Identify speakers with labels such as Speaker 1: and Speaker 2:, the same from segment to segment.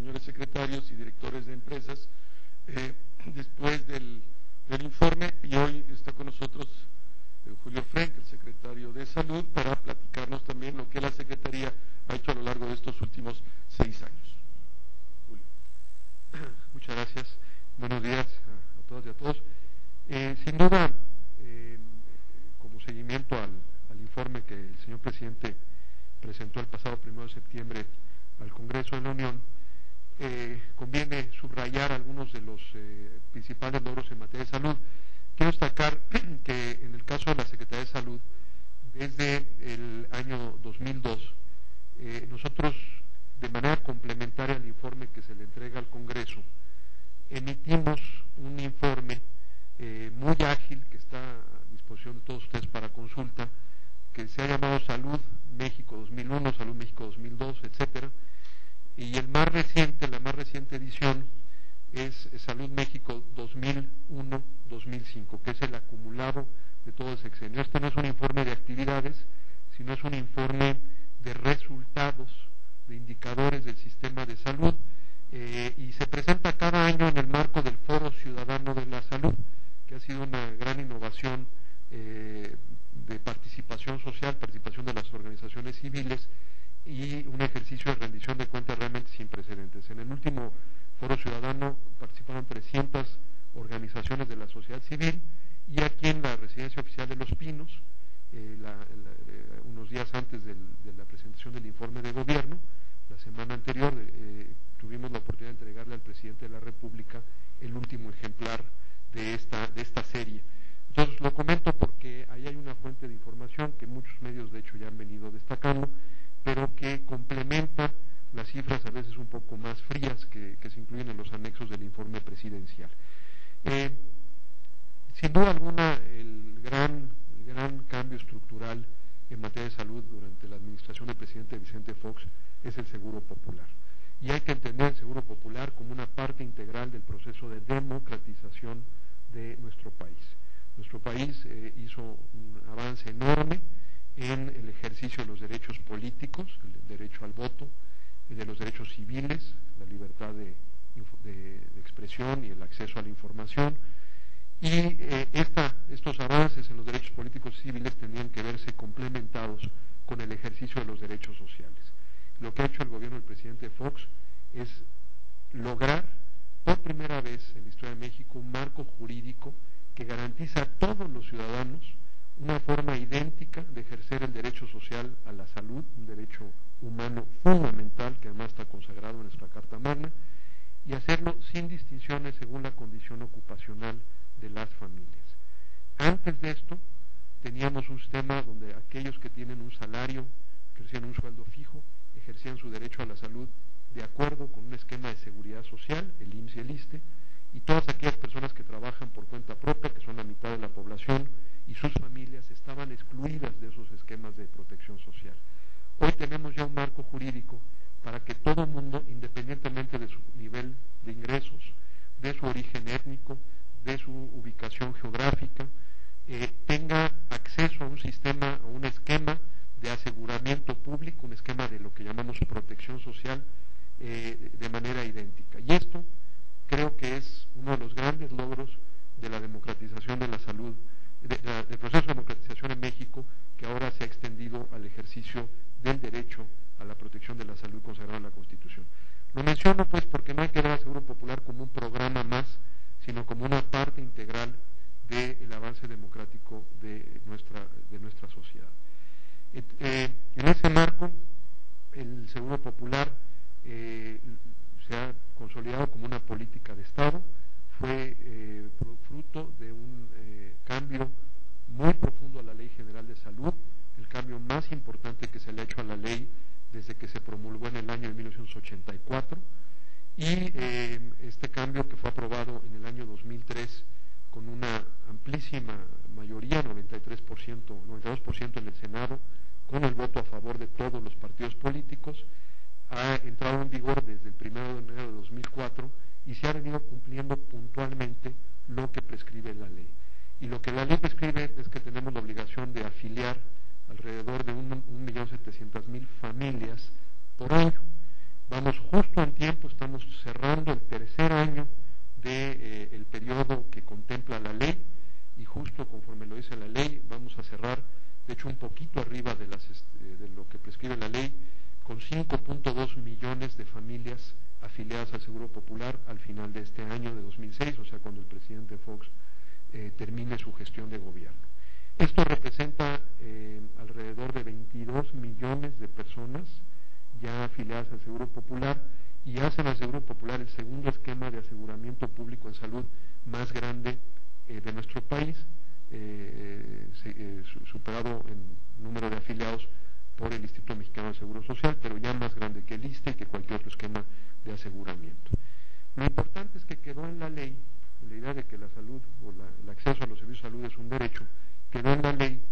Speaker 1: señores secretarios y directores de empresas, después del informe, y hoy está con nosotros Julio Frenk, el secretario de Salud, para platicarnos también lo que la Secretaría ha hecho a lo largo de estos últimos 6 años. Julio.
Speaker 2: Muchas gracias. Buenos días a todas y a todos. Sin duda, como seguimiento al informe que el señor presidente presentó el pasado 1 de septiembre al Congreso de la Unión, conviene subrayar algunos de los principales logros en materia de salud. Quiero destacar que en el caso de la Secretaría de Salud, desde el año 2002, nosotros, de manera complementaria al informe que se le entrega al Congreso, emitimos un informe muy ágil que está a disposición de todos ustedes para consulta, que se ha llamado Salud México 2001, Salud México 2002, etcétera, y la más reciente edición es Salud México 2001-2005, que es el acumulado de todo el sexenio. Este no es un informe de actividades, sino es un informe de resultados, de indicadores del sistema de salud, y se presenta cada año en el marco del Foro Ciudadano de la Salud, que ha sido una gran innovación de participación social, participación de las organizaciones civiles y un ejercicio de rendición de cuentas realmente sin precedentes. En el último Foro Ciudadano participaron 300 organizaciones de la sociedad civil, y aquí en la Residencia Oficial de Los Pinos, unos días antes de la presentación del informe de gobierno, la semana anterior, tuvimos la oportunidad de entregarle al presidente de la República el último ejemplar de esta serie. Entonces lo comento porque ahí hay una fuente de información que muchos medios de hecho ya han venido destacando, pero que complementa las cifras a veces un poco más frías que se incluyen en los anexos del informe presidencial. Sin duda alguna, el gran cambio estructural en materia de salud durante la administración del presidente Vicente Fox es el Seguro Popular. Y hay que entender el Seguro Popular como una parte integral del proceso de democratización de nuestro país. Nuestro país hizo un avance enorme en el ejercicio de los derechos políticos, el derecho al voto, el de los derechos civiles, la libertad de expresión y el acceso a la información. Y estos avances en los derechos políticos y civiles tenían que verse complementados con el ejercicio de los derechos sociales. Lo que ha hecho el gobierno del presidente Fox es lograr por primera vez en la historia de México un marco jurídico que garantiza a todos los ciudadanos una forma idéntica de ejercer el derecho social a la salud, un derecho humano fundamental que además está consagrado en nuestra Carta Magna, y hacerlo sin distinciones según la condición ocupacional de las familias. Antes de esto teníamos un sistema donde aquellos que tienen un salario, que reciben un sueldo fijo, ejercían su derecho a la salud de acuerdo con un esquema de seguridad social, el IMSS y el ISSSTE, y todas aquellas personas que trabajan por cuenta propia, que son la mitad de la población, y sus familias estaban excluidas de esos esquemas de protección social. Hoy tenemos ya un marco jurídico para que todo el mundo, independientemente de su nivel de ingresos, de su origen étnico, de su ubicación geográfica, tenga acceso a un sistema, a un esquema de aseguramiento público, un esquema de lo que llamamos protección social, de manera idéntica. Y esto creo que es uno de los grandes logros de la democratización de la salud, del proceso de democratización en México, que ahora se ha extendido al ejercicio del derecho a la protección de la salud consagrado en la Constitución. Lo menciono pues porque no hay que ver al Seguro Popular como un programa más, sino como una parte integral del avance democrático de nuestra sociedad. En ese marco, el Seguro Popular se ha consolidado como una política de Estado, fue fruto de un cambio muy profundo a la Ley General de Salud, el cambio más importante que se le ha hecho a la ley desde que se promulgó en el año de 1984, y este cambio que fue aprobado en el año 2003 con una amplísima mayoría, 92% en el Senado, con el voto a favor de todos los partidos políticos, ha entrado en vigor desde el 1 de enero de 2004 y se ha venido cumpliendo puntualmente lo que prescribe la ley. Y lo que la ley prescribe es que tenemos la obligación de afiliar alrededor de 1.700.000 familias por año. Vamos justo justo en tiempo, estamos cerrando el tercer año del periodo que contempla la ley, y justo conforme lo dice la ley vamos a cerrar, de hecho un poquito arriba de lo que prescribe la ley, con 5.2 millones de familias afiliadas al Seguro Popular al final de este año de 2006, o sea, cuando el presidente Fox termine su gestión de gobierno. Esto representa alrededor de 22 millones de personas ya afiliadas al Seguro Popular, y hacen al Seguro Popular el segundo esquema de aseguramiento público en salud más grande de nuestro país, superado en número de afiliados por el Instituto Mexicano del Seguro Social, pero ya más grande que el ISSSTE y que cualquier otro esquema de aseguramiento. Lo importante es que quedó en la ley, la idea de que la salud o el acceso a los servicios de salud es un derecho, quedó en la ley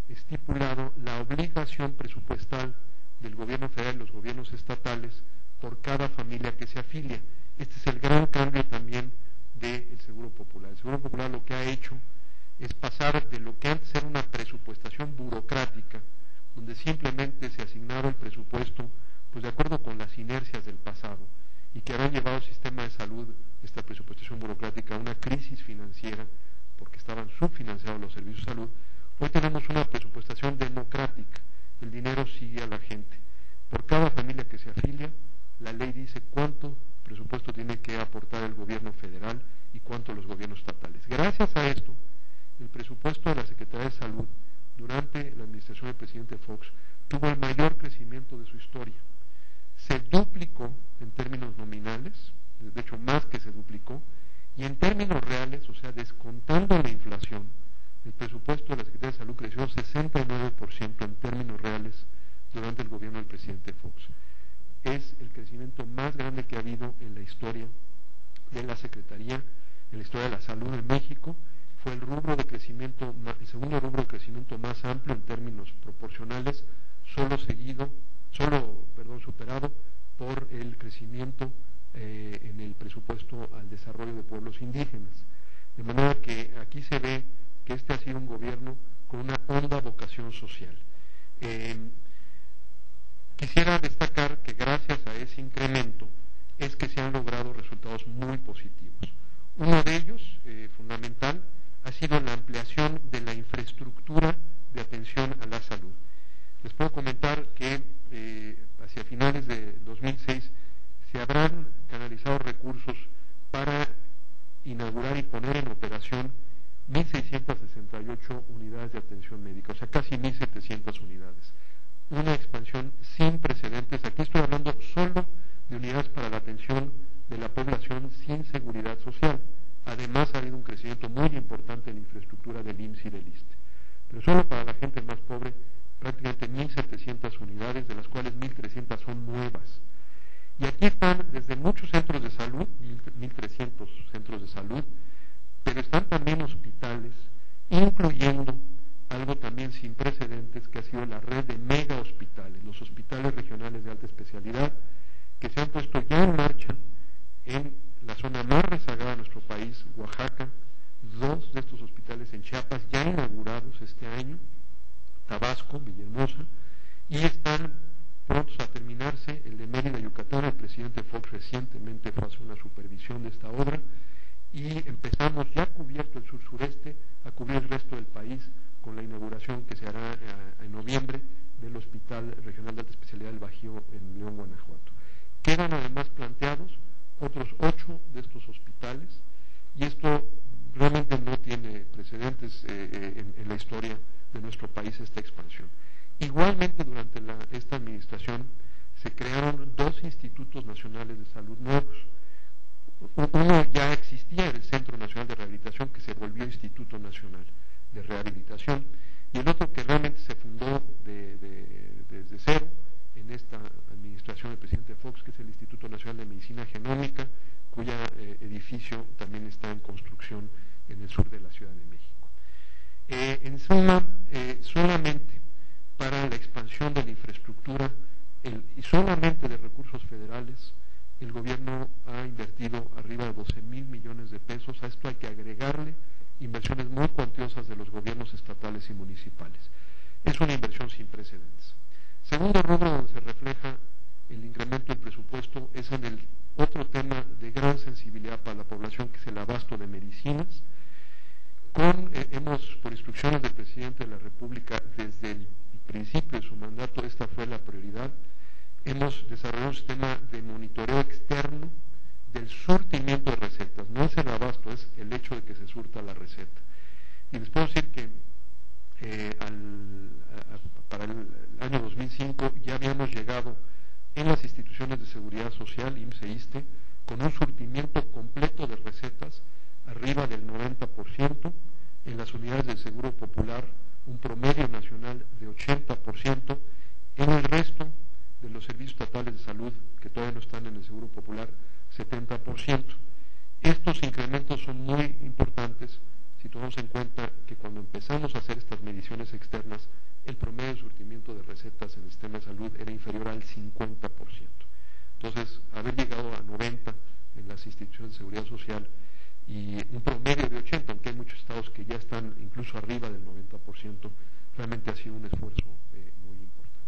Speaker 2: estipulado la obligación presupuestal del gobierno federal y los gobiernos estatales por cada familia que se afilia. Este es el gran cambio también del Seguro Popular. El Seguro Popular lo que ha hecho es pasar de lo que antes era una presupuestación burocrática, donde simplemente se asignaba el presupuesto pues de acuerdo con las inercias del pasado, y que habían llevado al sistema de salud, esta presupuestación burocrática, a una crisis financiera porque estaban subfinanciados los servicios de salud. Hoy tenemos una presupuestación democrática, el dinero sigue a la gente. Por cada familia que se afilia, la ley dice cuánto presupuesto tiene que aportar el gobierno federal y cuánto los gobiernos estatales. Gracias a esto, el presupuesto de la Secretaría de Salud durante la administración del presidente Fox tuvo el mayor crecimiento de su historia. Se duplicó en términos nominales, de hecho más que se duplicó, y en términos reales, o sea, descontando la inflación, el presupuesto de la Secretaría de Salud creció 69% en términos reales durante el gobierno del presidente Fox. Es el crecimiento más grande que ha habido en la historia de la Secretaría, en la historia de la salud en México. Fue el rubro de crecimiento, el segundo rubro de crecimiento más amplio en términos proporcionales, solo superado por el crecimiento en el presupuesto al desarrollo de pueblos indígenas. De manera que aquí se ve que este ha sido un gobierno con una honda vocación social. Quisiera destacar que gracias a ese incremento es que se han logrado resultados muy positivos. Uno de ellos, fundamental, ha sido la ampliación de la infraestructura de atención a la salud. Les puedo comentar que hacia finales de 2006 se habrán canalizado recursos para inaugurar y poner en operación 1.668 unidades de atención médica, o sea, casi 1.700 unidades. Una expansión sin precedentes. Aquí estoy hablando solo de unidades para la atención de la población sin seguridad social. Además, ha habido un crecimiento muy importante en la infraestructura del IMSS y del ISSSTE. Pero solo para la gente más pobre, prácticamente 1.700 unidades, de las cuales 1.300 son nuevas. Y aquí están desde muchos centros de salud, 1.300 centros de salud, pero están también hospitales, incluyendo algo también sin precedentes, que ha sido la red de mega hospitales, los hospitales regionales de alta especialidad, que se han puesto ya en marcha en la zona más rezagada de nuestro país, Oaxaca, 2 de estos hospitales en Chiapas ya inaugurados este año, Tabasco, Villahermosa, y están prontos a terminarse el de Mérida, Yucatán. El presidente Fox recientemente fue a hacer una supervisión de esta obra, y empezamos, ya cubierto el sur-sureste, a cubrir el resto del país con la inauguración que se hará en noviembre del Hospital Regional de Alta Especialidad del Bajío en León, Guanajuato. Quedan además planteados otros 8 de estos hospitales, y esto realmente no tiene precedentes en la historia de nuestro país, esta expansión. Igualmente, durante esta administración se crearon 2 institutos nacionales de salud nuevos. Uno ya existía, el Centro Nacional de Rehabilitación, que se volvió Instituto Nacional de Rehabilitación, y el otro que realmente se fundó desde cero en esta administración del presidente Fox, que es el Instituto Nacional de Medicina Genómica, cuya edificio también está en construcción en el sur de la Ciudad de México. En suma, solamente para la expansión de la infraestructura y solamente de recursos federales, el gobierno ha invertido arriba de 12,000 millones de pesos. A esto hay que agregarle inversiones muy cuantiosas de los gobiernos estatales y municipales. Es una inversión sin precedentes. Segundo rubro donde se refleja el incremento del presupuesto es en el otro tema de gran sensibilidad para la población, que es el abasto de medicinas. Hemos, por instrucciones del presidente de la República, desde el principio de su mandato, esta fue la prioridad. Hemos desarrollado un sistema de monitoreo externo del surtimiento de recetas. No es el abasto, es el hecho de que se surta la receta. Y les puedo decir que para el año 2005 ya habíamos llegado en las instituciones de seguridad social, IMSS e ISSSTE, con un surtimiento completo de recetas arriba del 90%, en las unidades del Seguro Popular un promedio nacional de 80%, en el resto de los servicios estatales de salud, que todavía no están en el Seguro Popular, 70%. Estos incrementos son muy importantes si tomamos en cuenta que cuando empezamos a hacer estas mediciones externas, el promedio de surtimiento de recetas en el sistema de salud era inferior al 50%. Entonces, haber llegado a 90% en las instituciones de seguridad social y un promedio de 80%, aunque hay muchos estados que ya están incluso arriba del 90%, realmente ha sido un esfuerzo muy importante.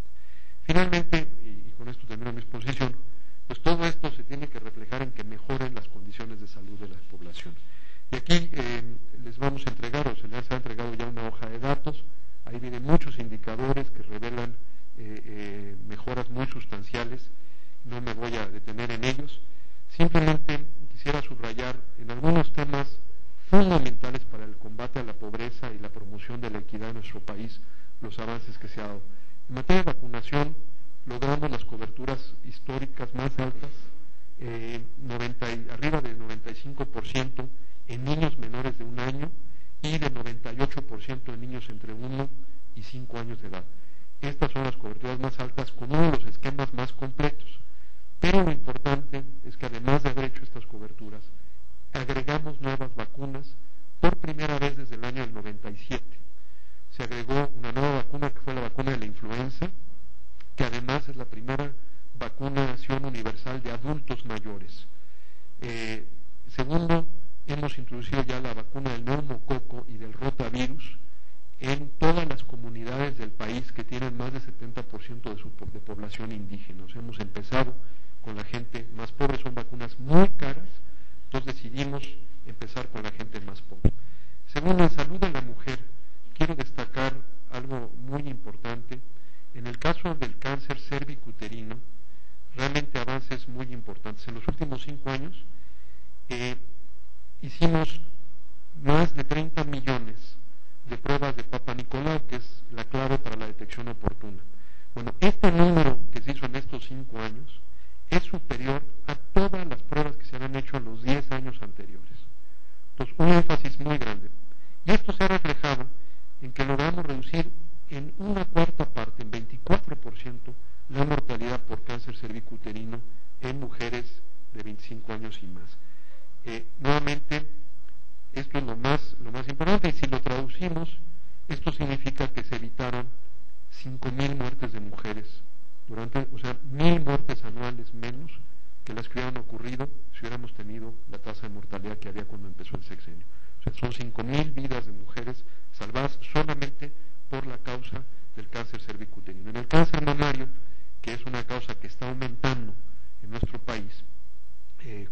Speaker 2: Finalmente, y con esto termino mi exposición, pues todo esto se tiene que reflejar en que mejoren las condiciones de salud de la población. Y aquí les vamos a entregar, o se les ha entregado ya una hoja de datos. Ahí vienen muchos indicadores que revelan mejoras muy sustanciales. No me voy a detener en ellos. Simplemente quisiera subrayar en algunos temas fundamentales para el combate a la pobreza y la promoción de la equidad en nuestro país, los avances que se han dado. En materia de vacunación, logramos las coberturas históricas más altas, arriba del 95% en niños menores de 1 año y del 98% en niños entre 1 y 5 años de edad. Estas son las coberturas más altas con uno de los esquemas más completos. Pero lo importante es que además de haber hecho estas coberturas, agregamos nuevas vacunas por primera vez desde el año del 97. Se agregó una nueva vacuna que fue la vacuna de la influenza, que además es la primera vacunación universal de adultos mayores. Segundo, hemos introducido ya la vacuna del neumococo y del rotavirus en todas las comunidades del país que tienen más del 70% de población indígena. O sea, hemos empezado con la gente más pobre, son vacunas muy caras, entonces decidimos empezar con la gente más pobre. Segundo, en salud de la mujer, quiero destacar algo muy importante. En el caso del cáncer cervicuterino, realmente avances muy importantes. En los últimos 5 años hicimos más de 30 millones de pruebas de Papa Nicolau, que es la clave para la detección oportuna. Bueno, este número que se hizo en estos 5 años es superior a todas las pruebas que se habían hecho en los 10 años anteriores. Entonces, un énfasis muy grande. Y esto se ha reflejado en que logramos reducir en 1/4 parte, en 24%, la mortalidad por cáncer cervicuterino en mujeres de 25 años y más. Nuevamente, esto es lo más importante, y si lo traducimos, esto significa que se evitaron 5,000 muertes de mujeres, o sea, 1,000 muertes anuales menos que las que hubieran ocurrido si hubiéramos tenido la tasa de mortalidad que había cuando empezó el sexenio. O sea, son 5,000 vidas de mujeres salvadas solamente por la causa del cáncer cervicuterino. En el cáncer mamario, que es una causa que está aumentando en nuestro país,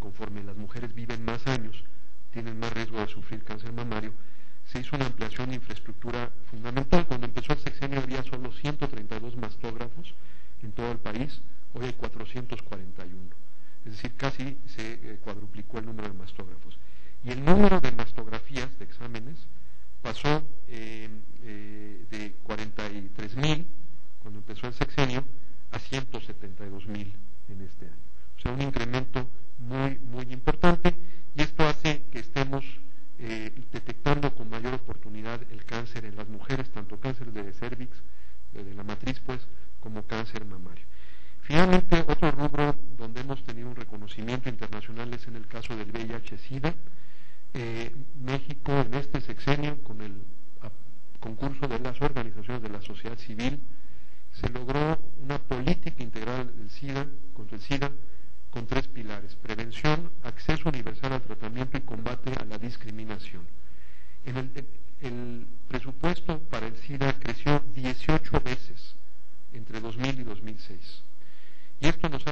Speaker 2: conforme las mujeres viven más años, tienen más riesgo de sufrir cáncer mamario, se hizo una ampliación de infraestructura fundamental. Cuando empezó el sexenio había solo 132 mastógrafos en todo el país, hoy hay 441. Es decir, casi se cuadruplicó el número de mastógrafos. Y el número de mastografías, de exámenes, pasó de 43,000 cuando empezó el sexenio a 172,000 en este año. O sea, un incremento muy, muy importante, y esto hace que estemos detectando con mayor oportunidad el cáncer en las mujeres, tanto cáncer de cervix, de la matriz, pues, como cáncer mamario. Finalmente, otro rubro donde hemos tenido un reconocimiento internacional es en el caso del VIH-Sida. México, en este sexenio, con el concurso de las organizaciones de la sociedad civil, se logró una política integral del SIDA, contra el SIDA, con 3 pilares: prevención, acceso universal al tratamiento y combate a la discriminación. El presupuesto para el SIDA creció 18 veces entre 2000 y 2006. Y esto nos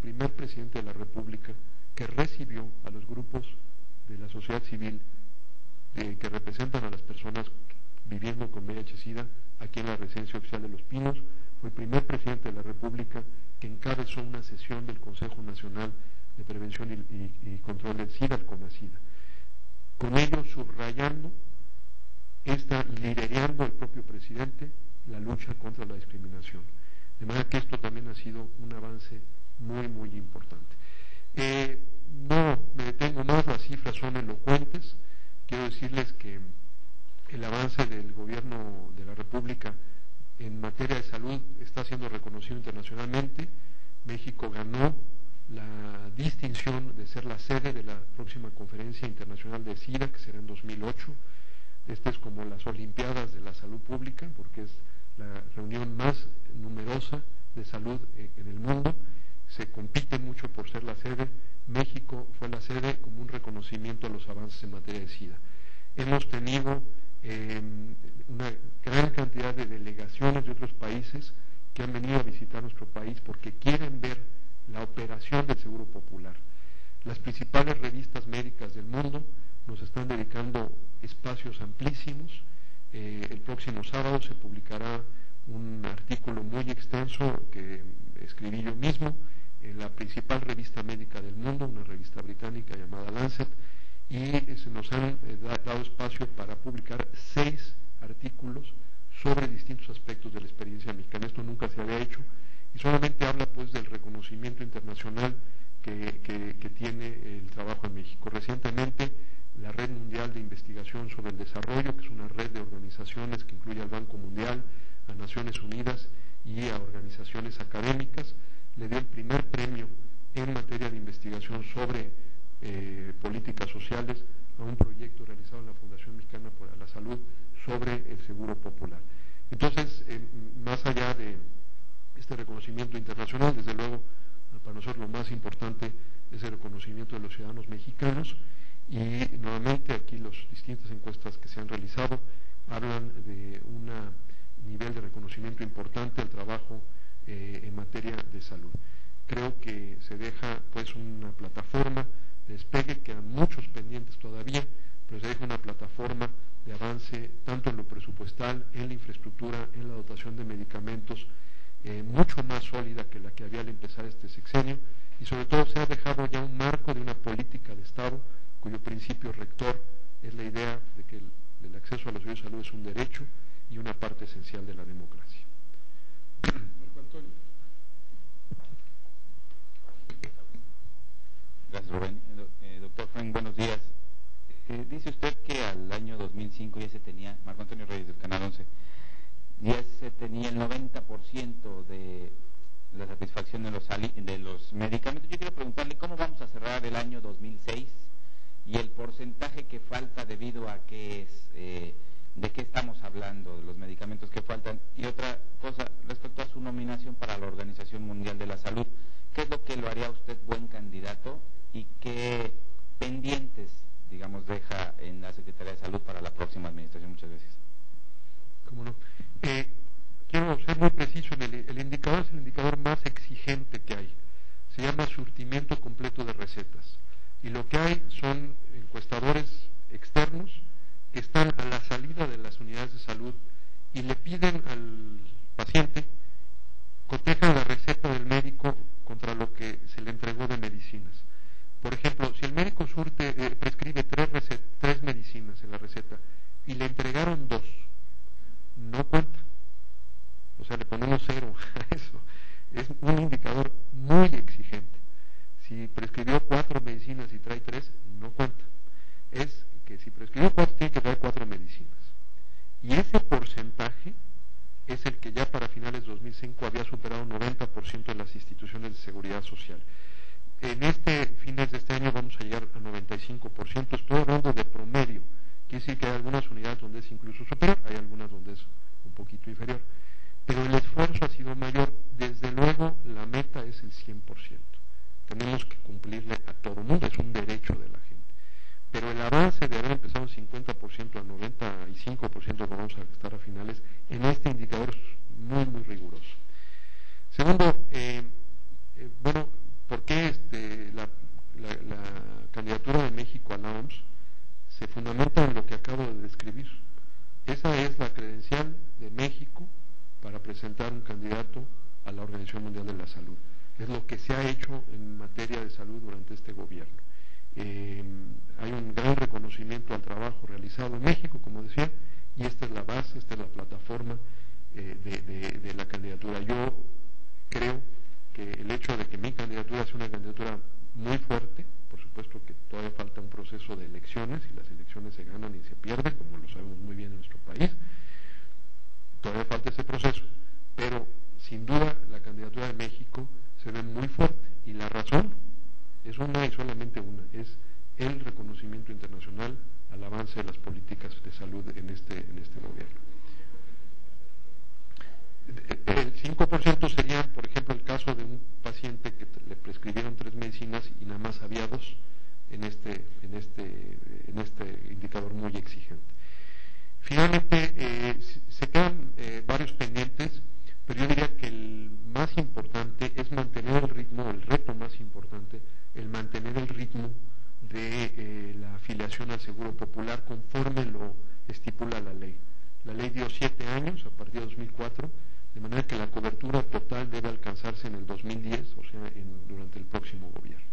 Speaker 2: primer presidente de la República que recibió a los grupos de la sociedad civil que representan a las personas viviendo con VIH-Sida aquí en la Residencia Oficial de Los Pinos. Fue el primer presidente de la República que encabezó una sesión del Consejo Nacional de Prevención y Control del SIDA, el CONASIDA. Con ello subrayando, liderando el propio presidente la lucha contra la discriminación. De manera que esto también ha sido un avance muy, muy importante. No me detengo más, las cifras son elocuentes. Quiero decirles que el avance del gobierno de la República en materia de salud está siendo reconocido internacionalmente. México ganó la distinción de ser la sede de la próxima Conferencia Internacional de SIDA, que será en 2008. Esta es como las Olimpiadas de la Salud Pública, porque es la reunión más numerosa de salud en el mundo. Se compite mucho por ser la sede. México fue la sede como un reconocimiento a los avances en materia de SIDA. Hemos tenido una gran cantidad de delegaciones de otros países que han venido a visitar nuestro país porque quieren ver la operación del Seguro Popular. Las principales revistas médicas del mundo nos están dedicando espacios amplísimos. El próximo sábado se publicará un artículo muy extenso que escribí yo mismo en la principal revista médica del mundo, una revista británica llamada Lancet, y se nos han dado espacio para publicar 6 artículos sobre distintos aspectos de la experiencia mexicana. Esto nunca se había hecho y solamente habla pues del reconocimiento internacional que tiene el trabajo en México. Recientemente la Red Mundial de Investigación sobre el Desarrollo, que es una red de organizaciones que incluye al Banco Mundial, a Naciones Unidas y a organizaciones académicas, le dio el primer premio en materia de investigación sobre políticas sociales a un proyecto realizado en la Fundación Mexicana para la Salud sobre el Seguro Popular. Entonces, más allá de este reconocimiento internacional, desde luego, para nosotros lo más importante es el reconocimiento de los ciudadanos mexicanos, y nuevamente aquí las distintas encuestas que se han realizado hablan de un nivel de reconocimiento importante al trabajo en materia de salud. Creo que se deja pues una plataforma de despegue, quedan muchos pendientes todavía, pero se deja una plataforma de avance tanto en lo presupuestal, en la infraestructura, en la dotación de medicamentos, mucho más sólida que la que había al empezar este sexenio, y sobre todo se ha dejado ya un marco de una política de Estado cuyo principio rector es la idea de que el acceso a los servicios de salud es un derecho y una parte esencial de la democracia. Marco Antonio.
Speaker 3: Gracias, Rubén. Doctor Frank, buenos días. Dice usted que al año 2005 ya se tenía, Marco Antonio Reyes del Canal 11, ya se tenía el 90% de la satisfacción de los medicamentos. Yo quiero preguntarle cómo vamos a cerrar el año 2006 y el porcentaje que falta debido a qué es, de qué estamos hablando, de los medicamentos que faltan. Y otra cosa, respecto a su nominación para la Organización Mundial de la Salud, ¿qué es lo que lo haría usted buen candidato y qué pendientes, digamos, deja en la Secretaría de Salud para la próxima administración? Muchas gracias.
Speaker 2: ¿Cómo no? Quiero ser muy preciso en el indicador, es el indicador más exigente que hay. Se llama surtimiento completo de recetas. Y lo que hay son encuestadores externos que están a la salida de las unidades de salud y le piden al paciente cotejan la receta del médico contra lo que se le entregó de medicinas. Por ejemplo, si el médico prescribe 3 medicinas en la receta y le entregaron 2, no cuenta. O sea, le ponemos 0 a eso. Es un indicador muy exigente. Si prescribió 4 medicinas y trae 3, no cuenta. Es que si prescribió 4, tiene que traer 4 medicinas. Y ese porcentaje es el que ya para finales de 2005 había superado 90% en las instituciones de seguridad social. En fines de este año vamos a llegar a 95%. Estoy hablando de promedio. Quiere decir que hay algunas unidades donde es incluso superior, hay algunas donde es un poquito inferior. Pero el esfuerzo ha sido mayor. Desde luego, la meta es el 100%. Tenemos que cumplirle a todo el mundo, es un derecho de la gente. Pero el avance de haber empezado un 50% al 95% que vamos a estar a finales, en este indicador es muy, muy riguroso. Segundo, bueno, materia de salud durante este gobierno. Hay un gran reconocimiento al trabajo realizado en México, como decía, y esta es la base, esta es la plataforma de la candidatura. Yo creo que el hecho de que mi candidatura sea una candidatura muy fuerte, por supuesto que todavía falta un proceso de elecciones, y las elecciones se ganan y se pierden, como lo sabemos muy bien en nuestro país, todavía falta ese proceso, pero sin duda la candidatura de México se ve muy fuerte, y la razón es una y solamente una, es el reconocimiento internacional al avance de las políticas de salud en este gobierno. El 5% sería, por ejemplo, el caso de un paciente que le prescribieron 3 medicinas y nada más había 2 en este indicador muy exigente. Finalmente, se quedan varios pendientes, pero yo diría que el más importante es mantener el ritmo, el reto más importante, el mantener el ritmo de la afiliación al Seguro Popular conforme lo estipula la ley. La ley dio 7 años a partir de 2004, de manera que la cobertura total debe alcanzarse en el 2010, o sea, durante el próximo gobierno.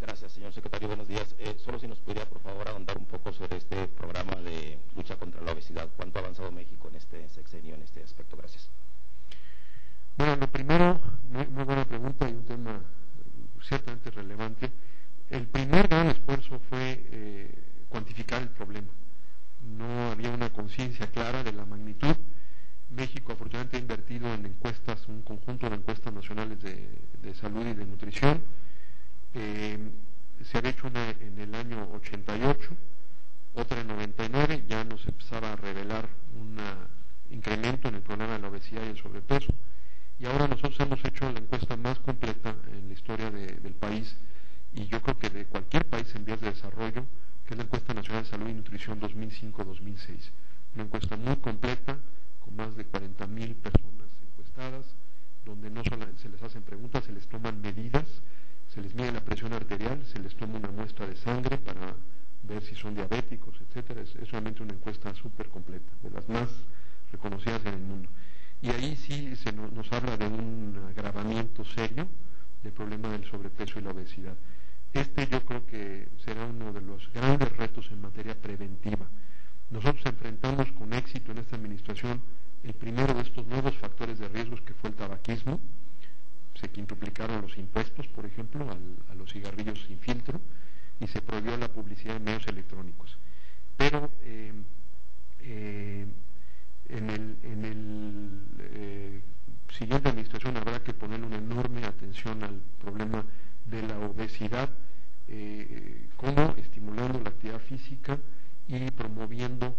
Speaker 4: Gracias, señor secretario. Buenos días. Solo si nos pudiera, por favor, ahondar un poco sobre este programa de lucha contra la obesidad. ¿Cuánto ha avanzado México en este sexenio, en este aspecto? Gracias.
Speaker 2: Bueno, lo primero, muy buena pregunta y un tema ciertamente relevante. El primer gran esfuerzo fue cuantificar el problema. No había una conciencia clara de la magnitud. México afortunadamente ha invertido en encuestas, un conjunto de encuestas nacionales de salud y de nutrición. Se había hecho una en el año 88, otra en 99, ya nos empezaba a revelar un incremento en el problema de la obesidad y el sobrepeso, y ahora nosotros hemos hecho la encuesta más completa en la historia del país, y yo creo que de cualquier país en vías de desarrollo, que es la encuesta nacional de salud y nutrición 2005-2006, una encuesta muy completa, con más de 40,000 personas encuestadas, donde no solo se les hacen preguntas, se les toman medidas, se les mide la presión arterial, se les toma una muestra de sangre para ver si son diabéticos, etcétera. Es realmente una encuesta súper completa, de las más reconocidas en el mundo. Y ahí sí nos habla de un agravamiento serio del problema del sobrepeso y la obesidad. Yo creo que será uno de los grandes retos en materia preventiva. Nosotros enfrentamos con éxito en esta administración el primero de estos nuevos factores de riesgos, que fue el tabaquismo. Se quintuplicaron los impuestos, por ejemplo, a los cigarrillos sin filtro, y se prohibió la publicidad en medios electrónicos. Pero en el siguiente administración habrá que poner una enorme atención al problema de la obesidad, como estimulando la actividad física y promoviendo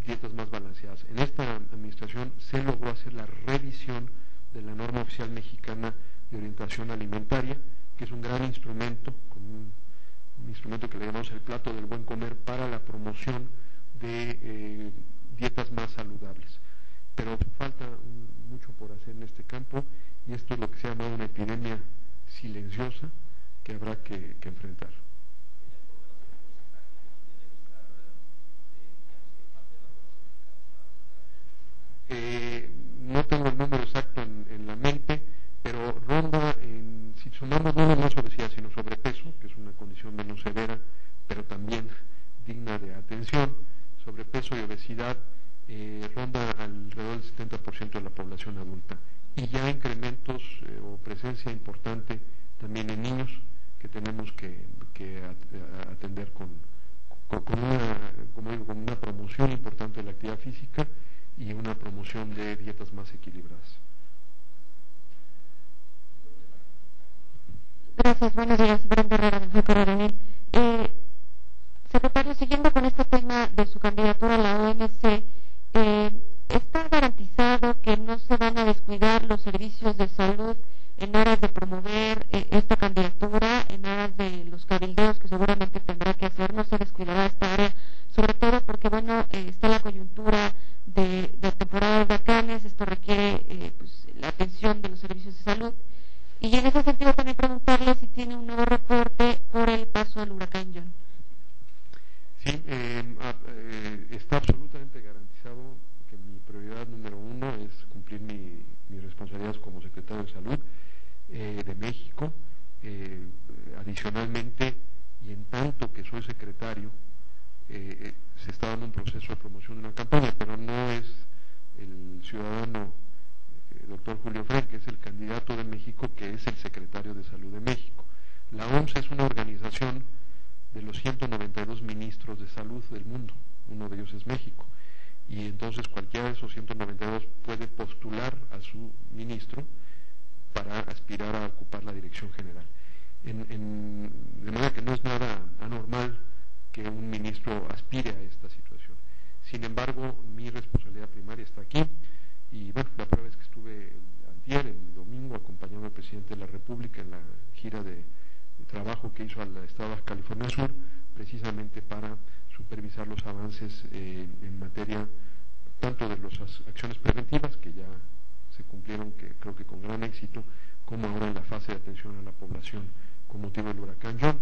Speaker 2: dietas más balanceadas. En esta administración se logró hacer la revisión de la norma oficial mexicana de orientación alimentaria, que es un gran instrumento, un instrumento que le llamamos el plato del buen comer, para la promoción de dietas más saludables. Pero falta mucho por hacer en este campo, y esto es lo que se llama una epidemia silenciosa que habrá que enfrentar. No tengo el número exacto en la mente, pero ronda, si sumamos no más obesidad, sino sobrepeso, que es una condición menos severa, pero también digna de atención, sobrepeso y obesidad ronda alrededor del 70% de la población adulta. Y ya incrementos o presencia importante también en niños, que tenemos que atender con una promoción importante de la actividad física y una promoción de dietas más equilibradas.
Speaker 5: Gracias, buenos días. Brenda Herrera, de Corredonil. Secretario, siguiendo con este tema de su candidatura a la OMC, ¿está garantizado que no se van a descuidar los servicios de salud en aras de promover esta candidatura, en aras de los cabildeos que seguramente tendrá que hacer? ¿No se descuidará esta área? Sobre todo porque, bueno, está la coyuntura de temporada de huracanes, esto requiere la atención de los servicios de salud. Y en ese sentido también preguntarle si tiene un nuevo reporte por el paso del huracán John.
Speaker 2: Sí, está absolutamente garantizado que mi prioridad número 1 es cumplir mis responsabilidades como secretario de Salud. adicionalmente, y en tanto que soy secretario, se está dando un proceso de promoción de una campaña, pero no es el ciudadano doctor Julio Frenk, que es el candidato de México, que es el secretario de Salud de México. La OMS es una organización de los 192 ministros de salud del mundo, uno de ellos es México, y entonces cualquiera de esos 192 puede postular a su ministro para aspirar a ocupar la dirección general. De manera que no es nada anormal que un ministro aspire a esta situación. Sin embargo, mi responsabilidad primaria está aquí, y bueno, la prueba es que estuve antier, el domingo, acompañando al presidente de la República en la gira de trabajo que hizo al estado de California Sur, precisamente para supervisar los avances en materia tanto de las acciones preventivas, que ya se cumplieron, que creo que con gran éxito, como ahora en la fase de atención a la población con motivo del huracán John.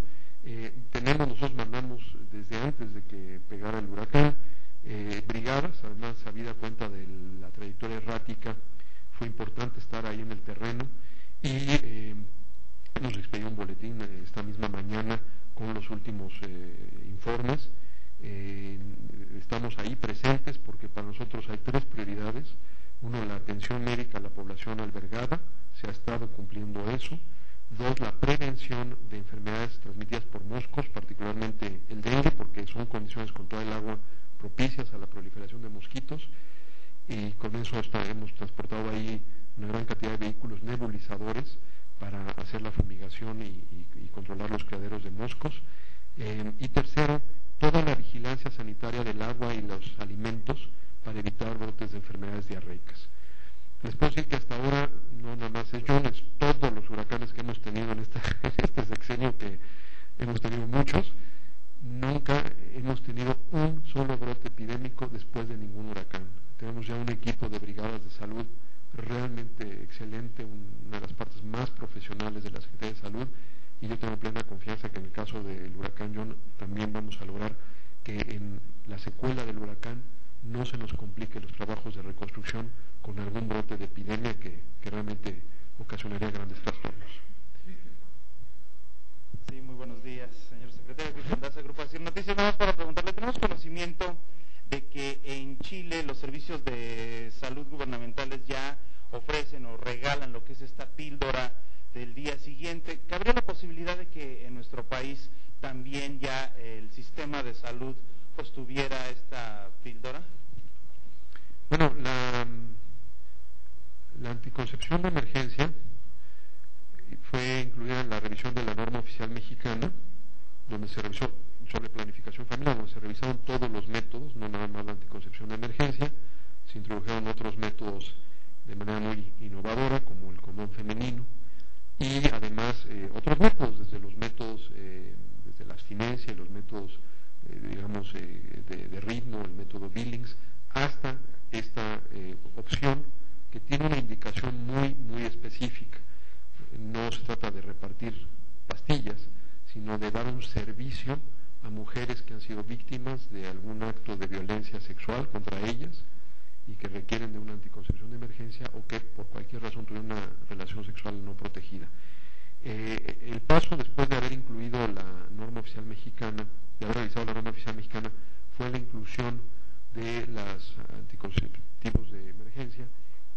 Speaker 2: Nosotros mandamos desde antes de que pegara el huracán brigadas, además habida cuenta de la trayectoria errática, fue importante estar ahí en el terreno, y nos expedió un boletín esta misma mañana con los últimos informes. Estamos ahí presentes porque para nosotros hay tres prioridades. Uno, la atención médica a la población albergada, se ha estado cumpliendo eso. Dos, la prevención de enfermedades transmitidas por moscos, particularmente el dengue, porque son condiciones con toda el agua propicias a la proliferación de mosquitos, y con eso hemos transportado ahí una gran cantidad de vehículos nebulizadores para hacer la fumigación y controlar los criaderos de moscos. Y tercero, toda la vigilancia sanitaria del agua y los alimentos para evitar brotes de enfermedades diarreicas. Les puedo decir que hasta ahora no nada más es John, es todos los huracanes que hemos tenido en este sexenio, que hemos tenido muchos, nunca hemos tenido un solo brote epidémico después de ningún huracán. Tenemos ya un equipo de brigadas de salud realmente excelente, una de las partes más profesionales de la Secretaría de Salud, y yo tengo plena confianza que en el caso del huracán John también vamos a lograr que en la secuela del huracán no se nos complique los trabajos de reconstrucción con algún brote de epidemia que realmente ocasionaría grandes trastornos.
Speaker 3: Sí, muy buenos días, señor secretario. Cristian Daza, Grupo Asir Noticias. Nada más para preguntarle, tenemos conocimiento de que en Chile los servicios de salud gubernamentales ya ofrecen o regalan lo que es esta píldora del día siguiente. ¿Cabría la posibilidad de que en nuestro país también ya el sistema de salud pues tuviera esta píldora?
Speaker 2: Bueno, la anticoncepción de emergencia fue incluida en la revisión de la norma oficial mexicana, donde se revisó sobre planificación familiar, donde se revisaron todos los métodos, no nada más la anticoncepción de emergencia, se introdujeron otros métodos de manera muy innovadora, como el condón femenino, y además otros métodos, desde los métodos desde la abstinencia, los métodos de ritmo, el método Billings, hasta esta opción que tiene una indicación muy específica. No se trata de repartir pastillas, sino de dar un servicio a mujeres que han sido víctimas de algún acto de violencia sexual contra ellas y que requieren de una anticoncepción de emergencia, o que por cualquier razón tuvieron una relación sexual no protegida. El paso después de haber incluido la norma oficial mexicana, de haber realizado la norma oficial mexicana, fue la inclusión de los anticonceptivos de emergencia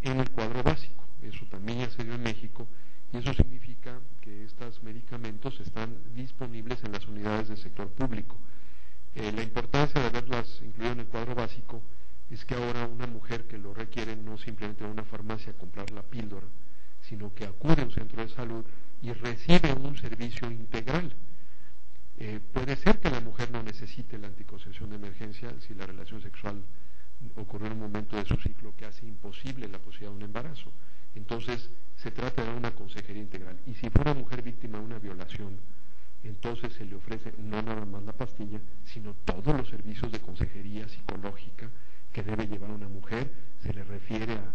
Speaker 2: en el cuadro básico. Eso también ya se dio en México, y eso significa que estos medicamentos están disponibles en las unidades del sector público. La importancia de haberlas incluido en el cuadro básico es que ahora una mujer que lo requiere no simplemente va a una farmacia a comprar la píldora, sino que acude a un centro de salud y recibe un servicio integral. Puede ser que la mujer no necesite la anticoncepción de emergencia si la relación sexual ocurrió en un momento de su ciclo que hace imposible la posibilidad de un embarazo. Entonces se trata de una consejería integral, y si fuera una mujer víctima de una violación, entonces se le ofrece no nada más la pastilla, sino todos los servicios de consejería psicológica que debe llevar una mujer. Se le refiere a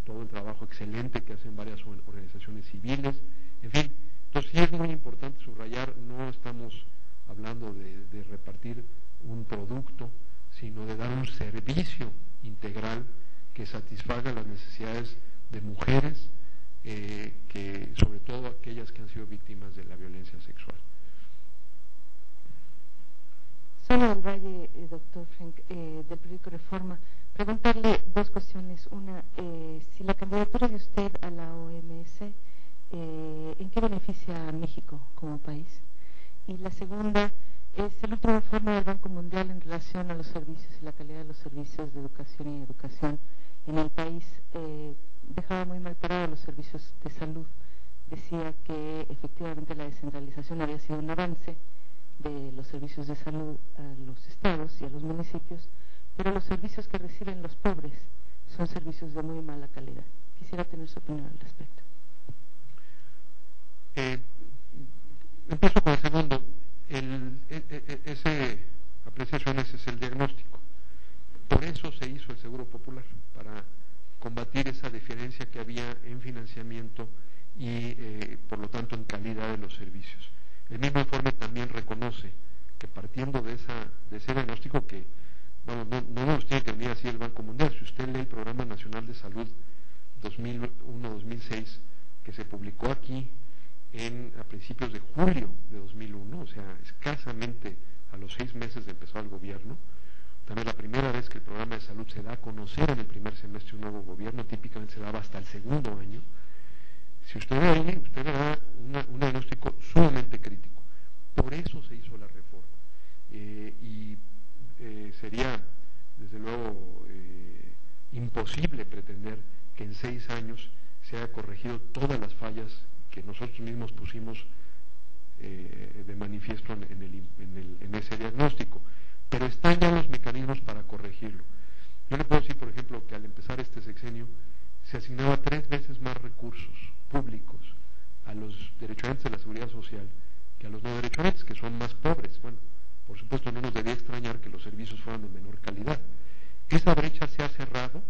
Speaker 2: todo el trabajo excelente que hacen varias organizaciones civiles, en fin. Entonces sí es muy importante subrayar, no estamos hablando de repartir un producto, sino de dar un servicio integral que satisfaga las necesidades de mujeres, que sobre todo aquellas que han sido víctimas de la violencia sexual.
Speaker 6: Ana del Valle, doctor Frank, del periódico Reforma. Preguntarle dos cuestiones. Una, si la candidatura de usted a la OMS, ¿en qué beneficia a México como país? Y la segunda, es el último informe del Banco Mundial en relación a los servicios y la calidad de los servicios de educación y educación en el país. Dejaba muy mal parados los servicios de salud. Decía que efectivamente la descentralización había sido un avance de los servicios de salud a los estados y a los municipios, pero los servicios que reciben los pobres son servicios de muy mala calidad. Quisiera tener su opinión al respecto.
Speaker 2: Empiezo con el segundo. Esa apreciación, ese es el diagnóstico. Por eso se hizo el Seguro Popular, para combatir esa diferencia que había en financiamiento y por lo tanto en calidad de los servicios. El mismo informe también reconoce que partiendo de ese diagnóstico, que no nos tiene que venir así el Banco Mundial. Si usted lee el Programa Nacional de Salud 2001-2006, que se publicó aquí a principios de julio de 2001, o sea, escasamente a los 6 meses de empezar el gobierno, también la primera vez que el programa de salud se da a conocer en el primer semestre de un nuevo gobierno, típicamente se daba hasta el segundo año. Si usted ve ahí, usted verá un diagnóstico sumamente crítico. Por eso se hizo la reforma. Sería, desde luego, imposible pretender que en 6 años se haya corregido todas las fallas que nosotros mismos pusimos de manifiesto en ese diagnóstico. Pero están ya los mecanismos para corregirlo. Yo le puedo decir, por ejemplo, que al empezar este sexenio se asignaba 3 veces más recursos públicos a los derechohabientes de la seguridad social que a los no derechohabientes, que son más pobres. Bueno, por supuesto no nos debía extrañar que los servicios fueran de menor calidad. Esa brecha se ha cerrado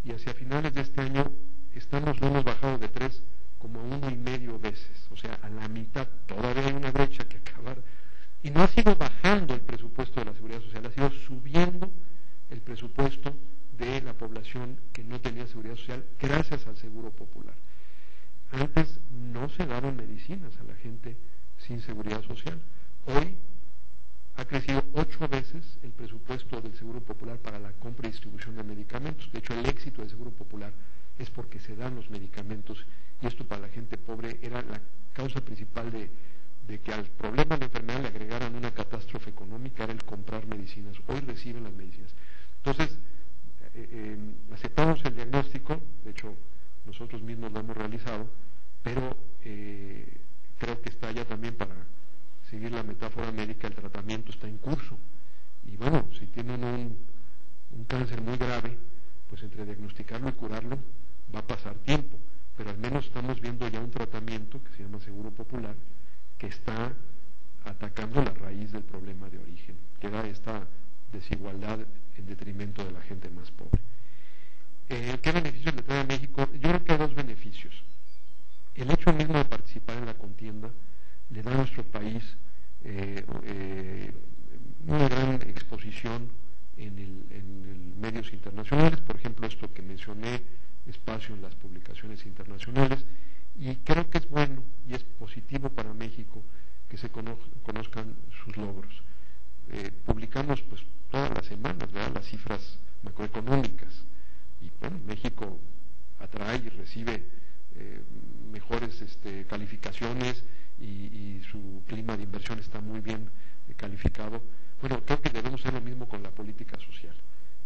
Speaker 2: y hacia finales de este año lo hemos bajado de 3 como a 1,5 veces, o sea, a la mitad. Todavía hay una brecha que acabar, y no ha sido bajando el presupuesto de la seguridad social, ha sido subiendo el presupuesto de la población que no tenía seguridad social gracias al Seguro Popular. Antes no se daban medicinas a la gente sin seguridad social. Hoy ha crecido 8 veces el presupuesto del Seguro Popular para la compra y distribución de medicamentos. De hecho, el éxito del Seguro Popular es porque se dan los medicamentos, y esto para la gente pobre era la causa principal de que al problema de la enfermedad le agregaran una catástrofe económica, era el comprar medicinas. Hoy reciben las medicinas. Entonces, aceptamos el diagnóstico, de hecho nosotros mismos lo hemos realizado, pero creo que está ya también, para seguir la metáfora médica, el tratamiento está en curso. Y bueno, si tienen un cáncer muy grave, pues entre diagnosticarlo y curarlo va a pasar tiempo, pero al menos estamos viendo ya un tratamiento que se llama Seguro Popular, que está atacando la raíz del problema de origen, que da esta desigualdad en detrimento de la gente más pobre. ¿Qué beneficios le trae a México? Yo creo que hay 2 beneficios. El hecho mismo de participar en la contienda le da a nuestro país una gran exposición en medios internacionales, por ejemplo, esto que mencioné, espacio en las publicaciones internacionales, y creo que es bueno y es positivo para México que se conozcan sus logros. Publicamos pues todas las semanas, ¿verdad?, las cifras macroeconómicas, y bueno, México atrae y recibe mejores calificaciones, y su clima de inversión está muy bien calificado. Bueno, creo que debemos hacer lo mismo con la política social.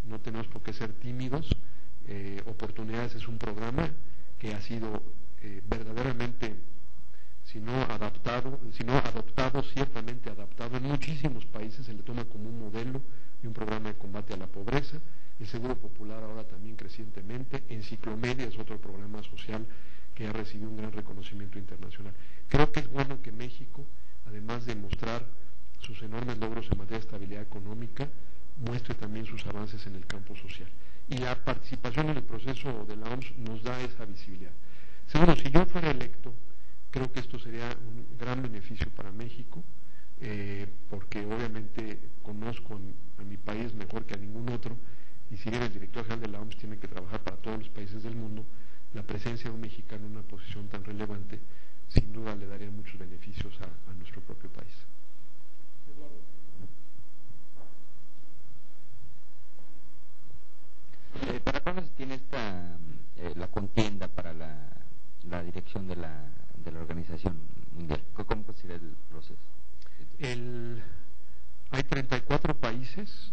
Speaker 2: No tenemos por qué ser tímidos. Oportunidades es un programa que ha sido verdaderamente, si no adoptado, ciertamente adaptado en muchísimos países. Se le toma como un modelo y un programa de combate a la pobreza. El Seguro Popular ahora también crecientemente. Enciclomedia es otro programa social que ha recibido un gran reconocimiento internacional. Creo que es bueno que México, además de mostrar sus enormes logros en materia de estabilidad económica, muestre también sus avances en el campo social. Y la participación en el proceso de la OMS nos da esa visibilidad. Segundo, si yo fuera electo, creo que esto sería un gran beneficio para México, porque obviamente conozco a mi país mejor que a ningún otro, y si bien el director general de la OMS tiene que trabajar para todos los países del mundo, la presencia de un mexicano en una posición tan relevante sin duda le daría muchos beneficios a nuestro propio país. países,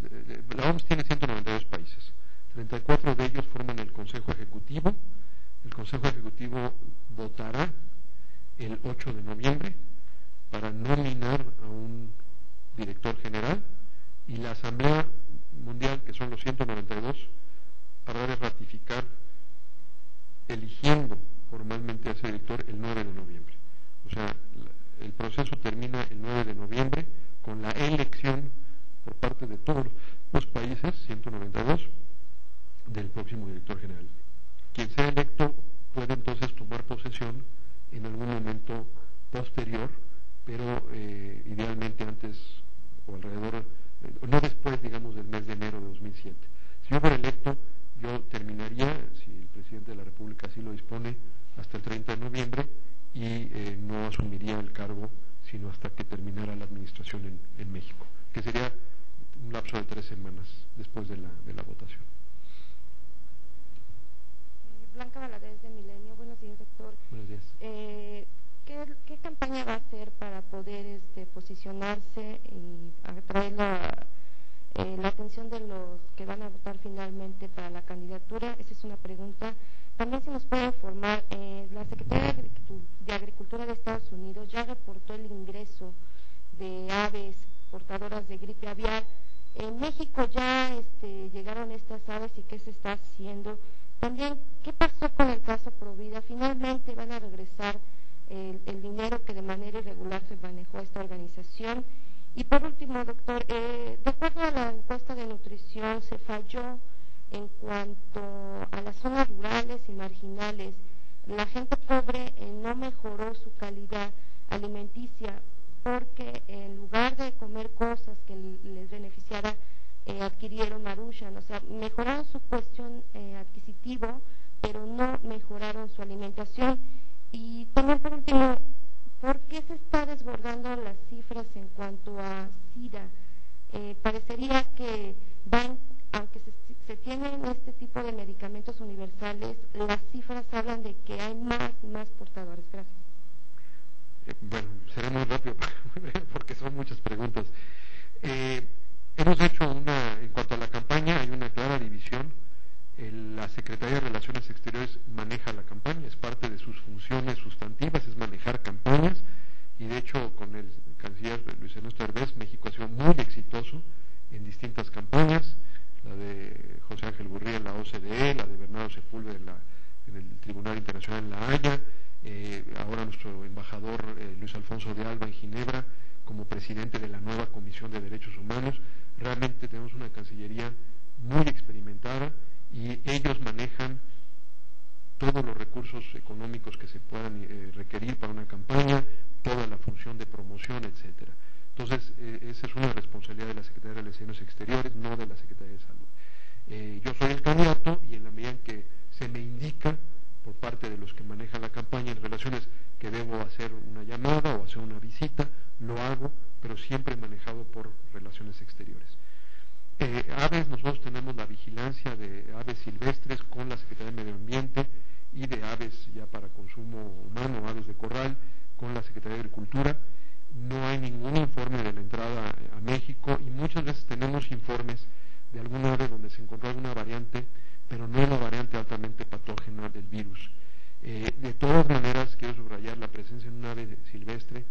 Speaker 2: la OMS tiene 192 países, 34 de ellos forman el Consejo Ejecutivo. El Consejo Ejecutivo votará el 8 de noviembre para nominar a un director general, y la Asamblea Mundial, que son los 192, habrá de ratificar eligiendo formalmente a ese director el 9 de noviembre. O sea, el proceso termina el 9 de noviembre con la elección por parte de todos los países, 192, del próximo director general. Quien sea electo puede entonces tomar posesión en algún momento posterior, pero idealmente antes o alrededor, no después, digamos, del mes de enero de 2007. Si yo fuera electo, yo terminaría, si el presidente de la República así lo dispone, hasta el 30 de noviembre y no asumiría el cargo sino hasta que terminara la administración en México, que sería un lapso de 3 semanas después de la votación.
Speaker 5: Blanca Valadez de Milenio. Buenos días, doctor.
Speaker 2: Buenos días.
Speaker 5: ¿Qué campaña va a hacer para poder posicionarse y atraer la atención de los que van a votar finalmente para la candidatura? Esa es una pregunta. También se nos puede informar, la Secretaría de Agricultura de Estados Unidos ya reportó el ingreso de aves portadoras de gripe aviar. En México ya llegaron estas aves y qué se está haciendo. También, ¿qué pasó con el caso Provida? Finalmente van a regresar el dinero que de manera irregular se manejó a esta organización. Y por último, doctor, de acuerdo a la encuesta de nutrición, se falló en cuanto a las zonas rurales y marginales. La gente pobre no mejoró su calidad alimenticia porque en lugar de comer cosas que les beneficiara, adquirieron Maruchan, o sea, mejoraron su cuestión adquisitivo, pero no mejoraron su alimentación. Y también por último, ¿por qué se está desbordando las cifras en cuanto a SIDA? Parecería que aunque se tienen este tipo de medicamentos universales, las cifras hablan de que hay más y más portadores. Gracias.
Speaker 2: Bueno, seré muy rápido porque son muchas preguntas. Hemos hecho en cuanto a la campaña, hay una clara división. La Secretaría de Relaciones Exteriores maneja la campaña, es parte de sus funciones sustantivas, es manejar campañas, y de hecho con el canciller Luis Ernesto Derbez, México ha sido muy exitoso en distintas campañas, la de José Ángel Gurría en la OCDE, la de Bernardo Sepúlveda en el Tribunal Internacional en La Haya, ahora nuestro embajador Luis Alfonso de Alba en Ginebra como presidente de la nueva Comisión de Derechos Humanos. Realmente tenemos una Cancillería muy experimentada y ellos manejan todos los recursos económicos que se puedan requerir para una campaña, toda la función de promoción, etcétera. Entonces, esa es una responsabilidad de la Secretaría de Relaciones Exteriores, no de la Secretaría de Salud. Yo soy el candidato y en la medida en que se me indica por parte de los que manejan la campaña en relaciones que debo hacer una llamada o hacer una visita, lo hago, pero siempre manejado por Relaciones Exteriores. Aves, nosotros tenemos la vigilancia de aves silvestres con la Secretaría de Medio Ambiente y de aves ya para consumo humano, aves de corral, con la Secretaría de Agricultura. No hay ningún informe de la entrada a México y muchas veces tenemos informes de alguna ave donde se encontró alguna variante, pero no una variante altamente patógena del virus. De todas maneras, quiero subrayar, la presencia en un ave silvestre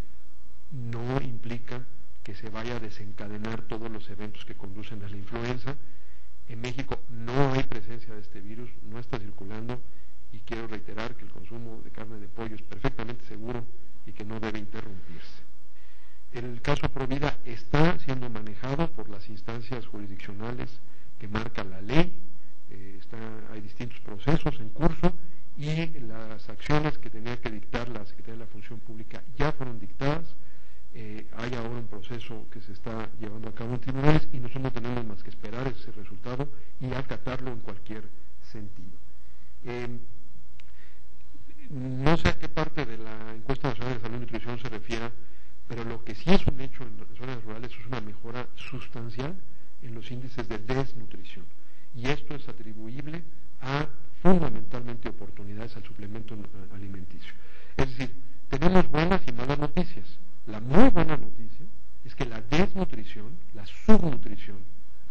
Speaker 2: no implica que se vaya a desencadenar todos los eventos que conducen a la influenza. En México no hay presencia de este virus, no está circulando, y quiero reiterar que el consumo de carne de pollo es perfectamente seguro y que no debe interrumpirse. El caso Provida está siendo manejado por las instancias jurisdiccionales que marca la ley, hay distintos procesos en curso y las acciones que tenía que dictar la Secretaría de la Función Pública ya fueron dictadas. Hay ahora un proceso que se está llevando a cabo en tribunales y nosotros no tenemos más que esperar ese resultado y acatarlo en cualquier sentido. No sé a qué parte de la encuesta nacional de salud y nutrición se refiera, pero lo que sí es un hecho en las zonas rurales es una mejora sustancial en los índices de desnutrición, y esto es atribuible a fundamentalmente oportunidades al suplemento alimenticio. Es decir, tenemos buenas y malas noticias. La muy buena noticia es que la desnutrición, la subnutrición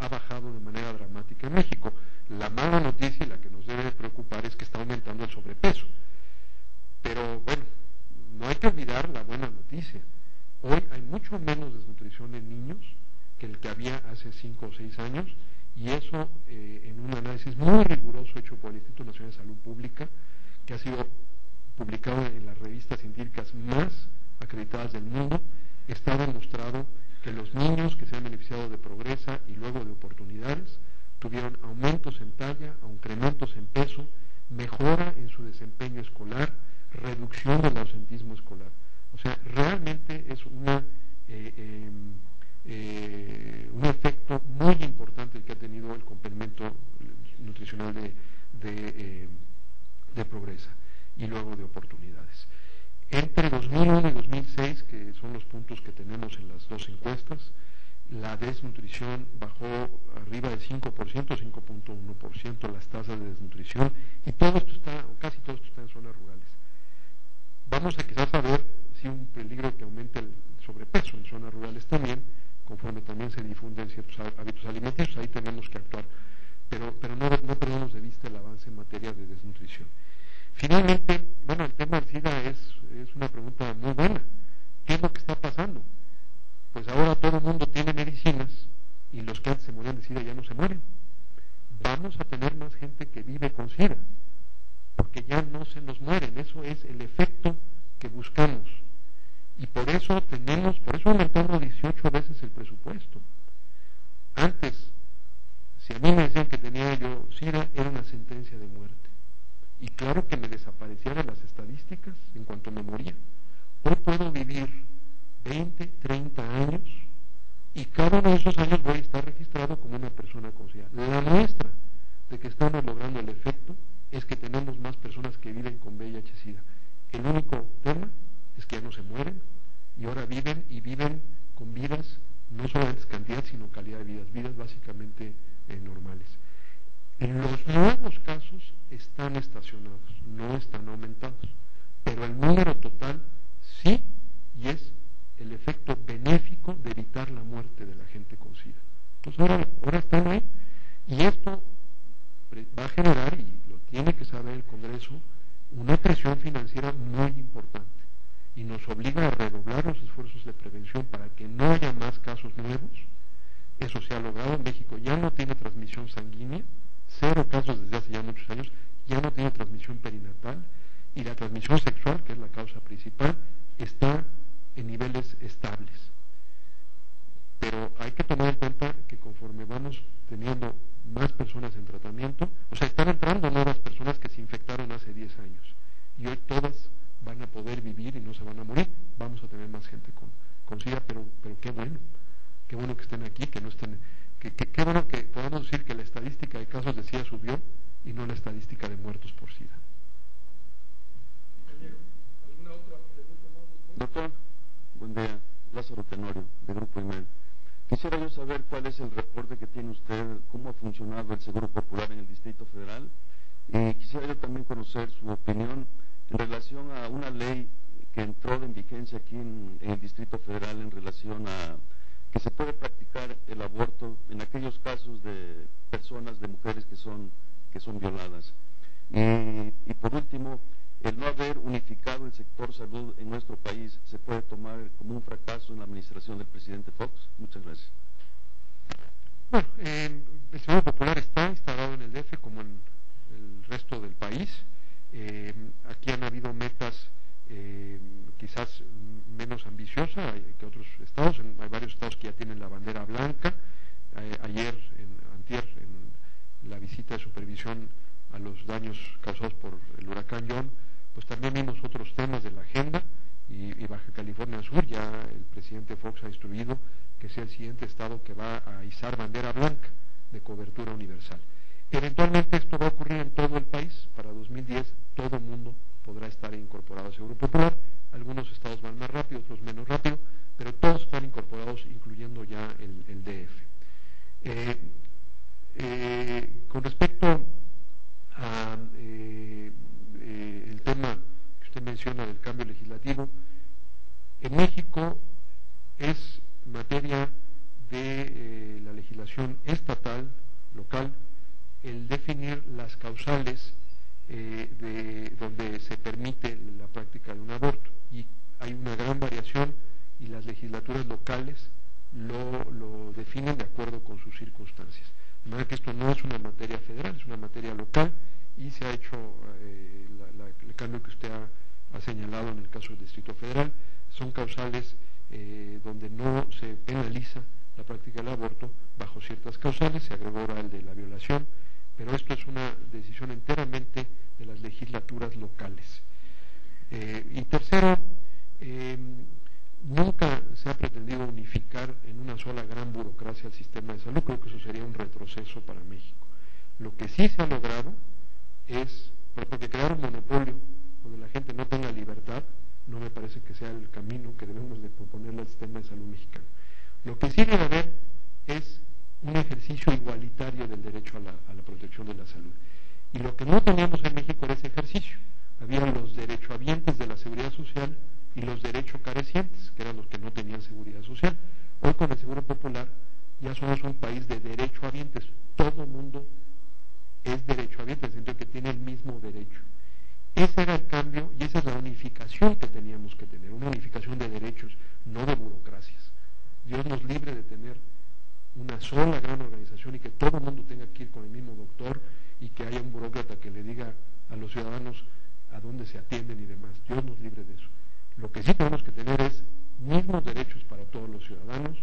Speaker 2: ha bajado de manera dramática en México. La mala noticia y la que nos debe preocupar es que está aumentando el sobrepeso. Pero bueno, no hay que olvidar la buena noticia. Hoy hay mucho menos desnutrición en niños que el que había hace 5 o 6 años, y eso en un análisis muy riguroso hecho por el Instituto Nacional de Salud Pública, que ha sido publicado en las revistas científicas más acreditadas del mundo, está demostrado que los niños que se han beneficiado de Progresa y luego de Oportunidades tuvieron aumentos en talla, incrementos en peso, mejora en su desempeño escolar, reducción del ausentismo escolar. O sea, realmente es un efecto muy importante el que ha tenido el complemento nutricional de Progresa y luego de Oportunidades. Entre 2001 y 2006, que son los puntos que tenemos en las dos encuestas, la desnutrición bajó arriba del 5%, 5.1% las tasas de desnutrición, y todo esto está, o casi todo esto está en zonas rurales. Vamos a quizás a ver si un peligro que aumente el sobrepeso en zonas rurales también, conforme también se difunden ciertos hábitos alimenticios, ahí tenemos que actuar, pero no perdamos de vista el avance en materia de desnutrición. Finalmente, bueno, el tema del SIDA es una pregunta muy buena. ¿Qué es lo que está pasando? Pues ahora todo el mundo tiene medicinas y los que antes se morían de SIDA ya no se mueren. Vamos a tener más gente que vive con SIDA, porque ya no se nos mueren. Eso es el efecto que buscamos. Y por eso aumentamos 18 veces el presupuesto. Antes, si a mí me decían que tenía yo SIDA, era una sentencia de muerte. Y claro que me desaparecían de las estadísticas en cuanto me moría. Hoy puedo vivir 20, 30 años y cada uno de esos años voy a estar registrado como una persona con SIDA. La muestra de que estamos logrando el efecto es que tenemos más personas que viven con VIH-Sida. El único tema es que ya no se mueren y ahora viven con vidas, no solamente cantidad, sino calidad de vidas básicamente normales. Los nuevos casos están estacionados, no están aumentados, pero el número total sí, y es el efecto benéfico de evitar la muerte de la gente con SIDA. Entonces ahora están ahí, y esto va a generar, y lo tiene que saber el Congreso, una presión financiera muy importante, y nos obliga a redoblar los esfuerzos de prevención para que no haya más casos nuevos. Eso se ha logrado. En México ya no tiene transmisión sanguínea, 0 casos desde hace ya muchos años, ya no tiene transmisión perinatal, y la transmisión sexual, que es la causa principal, está en niveles estables. Pero hay que tomar en cuenta que conforme vamos teniendo más personas en tratamiento, o sea, están entrando nuevas personas que se infectaron hace 10 años, y hoy todas van a poder vivir y no se van a morir. Vamos a tener más gente con SIDA, pero qué bueno que estén aquí, que no estén... Qué bueno que podamos decir que la estadística de casos de SIDA subió y no la estadística de muertos por SIDA.
Speaker 1: ¿Alguna otra pregunta más?
Speaker 7: Doctor, buen día. Lázaro Tenorio, de Grupo IMED. Quisiera yo saber cuál es el reporte que tiene usted, cómo ha funcionado el Seguro Popular en el Distrito Federal, y quisiera yo también conocer su opinión en relación a una ley que entró en vigencia aquí en el Distrito Federal en relación a que se puede practicar el aborto en aquellos casos de personas, de mujeres que son violadas. Y por último, el no haber unificado el sector salud en nuestro país se puede tomar como un fracaso en la administración del presidente Fox. Muchas gracias.
Speaker 2: Bueno, el Seguro Popular está instalado en el DF como en el resto del país. Aquí han habido metas quizás menos ambiciosas que otros estados. Hay varios estados que ya tienen la bandera blanca. Antier, en la visita de supervisión a los daños causados por el huracán John, pues también vimos otros temas de la agenda, y Baja California Sur, ya el presidente Fox ha instruido que sea el siguiente estado que va a izar bandera blanca de cobertura universal. Eventualmente esto va a ocurrir en todo el país. Para 2010 todo el mundo podrá estar incorporado al Seguro Popular. Algunos estados van más rápido, otros menos rápido, pero todos están incorporados, incluyendo ya el DF. Con respecto a el tema que usted menciona del cambio legislativo, en México es materia de la legislación estatal, local, el definir las causales de donde se permite la práctica de un aborto, y hay una gran variación y las legislaturas locales lo definen de acuerdo con sus circunstancias. De manera que esto no es una materia federal, es una materia local, y se ha hecho el cambio que usted ha señalado en el caso del Distrito Federal. Son causales donde no se penaliza la práctica del aborto bajo ciertas causales, se agregó ahora el de la violación, pero esto es una decisión enteramente de las legislaturas locales. Y tercero, nunca se ha pretendido unificar en una sola gran burocracia el sistema de salud. Creo que eso sería un retroceso para México. Lo que sí se ha logrado es, porque crear un monopolio donde la gente no tenga libertad, no me parece que sea el camino que debemos de proponerle al sistema de salud mexicano. Lo que sí debe haber es un ejercicio igualitario del derecho a la protección de la salud. Y lo que no teníamos en México era ese ejercicio. Había los derechohabientes de la seguridad social y los derechocarecientes, que eran los que no tenían seguridad social. Hoy con el Seguro Popular ya somos un país de derechohabientes. Todo mundo es derechohabiente, en el sentido que tiene el mismo derecho. Ese era el cambio y esa es la unificación que teníamos que tener, una unificación de derechos, no de burocracias. Dios nos libre de tener una sola gran organización y que todo el mundo tenga que ir con el mismo doctor y que haya un burócrata que le diga a los ciudadanos a dónde se atienden y demás. Dios nos libre de eso. Lo que sí tenemos que tener es mismos derechos para todos los ciudadanos,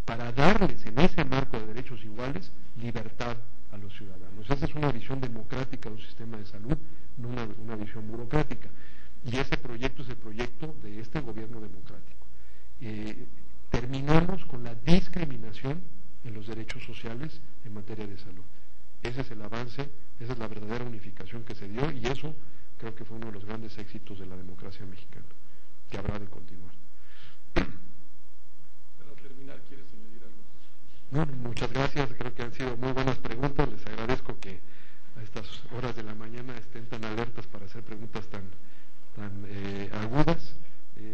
Speaker 2: para darles en ese marco de derechos iguales libertad a los ciudadanos. Esa es una visión democrática de un sistema de salud, no una visión burocrática. Y ese proyecto es el proyecto de este gobierno democrático. Terminamos con la discriminación en los derechos sociales en materia de salud. Ese es el avance, esa es la verdadera unificación que se dio, y eso creo que fue uno de los grandes éxitos de la democracia mexicana, que habrá de continuar.
Speaker 1: Para terminar, ¿quieres añadir algo?
Speaker 2: No, muchas gracias, creo que han sido muy buenas preguntas. Les agradezco que a estas horas de la mañana estén tan alertas para hacer preguntas tan agudas.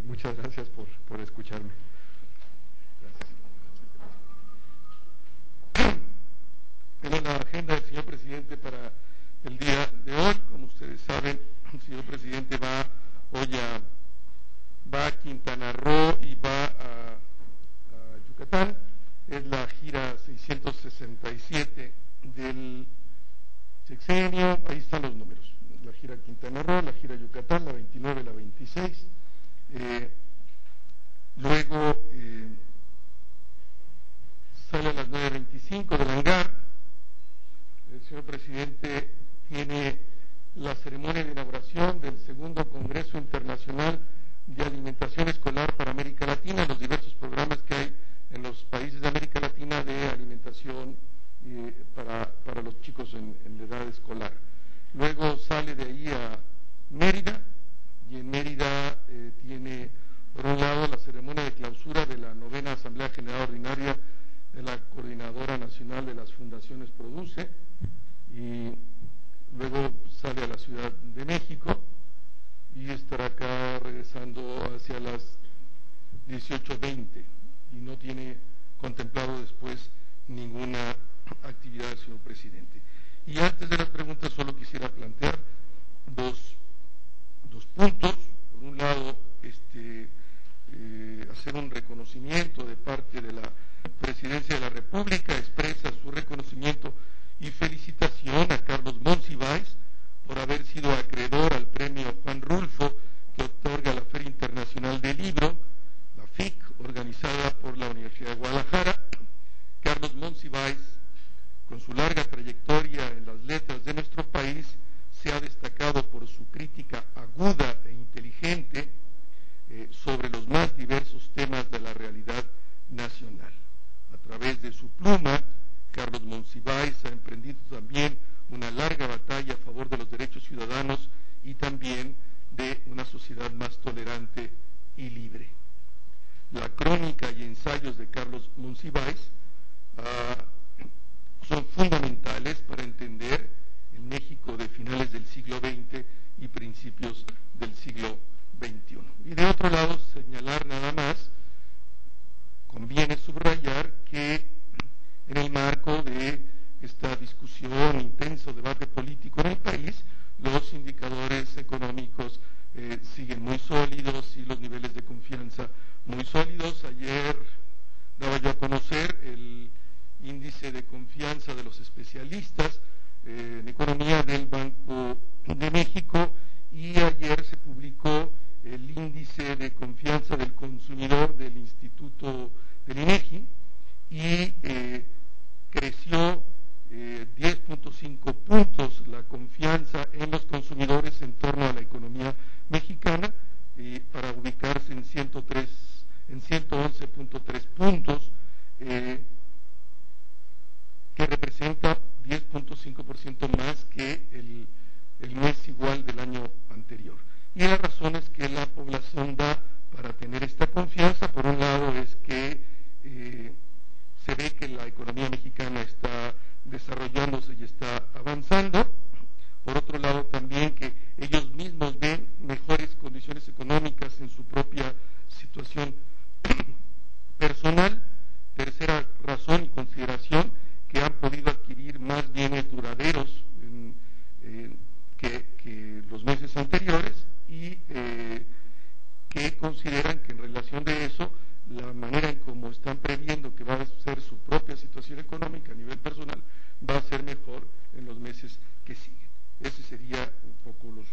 Speaker 2: Muchas gracias por escucharme.
Speaker 1: En la agenda del señor presidente para el día de hoy, como ustedes saben, el señor presidente va a Quintana Roo y va a Yucatán. Es la gira 667 del sexenio. Ahí están los números: la gira Quintana Roo, la gira Yucatán, la 29, la 26. Luego sale a las 9:25 del hangar. El señor presidente tiene la ceremonia de inauguración del segundo Congreso Internacional de Alimentación Escolar para América Latina, los diversos programas que hay en los países de América Latina de alimentación para los chicos en la edad escolar. Luego sale de ahí a Mérida, y en Mérida tiene por un lado la ceremonia de clausura de la 9ª Asamblea General Ordinaria de la Coordinadora Nacional de las Fundaciones Produce, y luego sale a la Ciudad de México y estará acá regresando hacia las 18:20, y no tiene contemplado después ninguna actividad del señor presidente. Y antes de las preguntas solo quisiera plantear dos puntos. Por un lado, hacer un reconocimiento de parte de la Presidencia de la República, expresa su reconocimiento y felicitación a Carlos Monsiváis por haber sido acreedor al premio Juan Rulfo que otorga la Feria Internacional del Libro, la FIC, organizada por la Universidad de Guadalajara. Carlos Monsiváis, con su larga trayectoria en las letras de nuestro país, se ha destacado por su crítica aguda e inteligente sobre los más diversos temas de la realidad nacional. A través de su pluma, Carlos Monsiváis ha emprendido también una larga batalla a favor de los derechos ciudadanos y también de una sociedad más tolerante y libre. La crónica y ensayos de Carlos Monsiváis son fundamentales para entender el México de finales del siglo XX y principios del siglo XXI. Y de otro lado, señalar nada más, conviene subrayar que confianza del consumidor del Instituto del INEGI y creció 10.5 puntos la confianza en los consumidores en torno a la economía mexicana, para ubicarse en 111.3 puntos, que representa 10.5% más que el mes igual del año anterior. Y las razones que la población da para tener esta confianza, por un lado, es que se ve que la economía mexicana está desarrollándose y está avanzando. Por otro lado, también que ellos mismos ven mejores condiciones económicas en su propia situación personal. Tercera razón y consideración, que han podido adquirir más bienes duraderos que los meses anteriores, y que consideran que en relación de eso, la manera en cómo están previendo que va a ser su propia situación económica a nivel personal va a ser mejor en los meses que siguen. Ese sería un poco los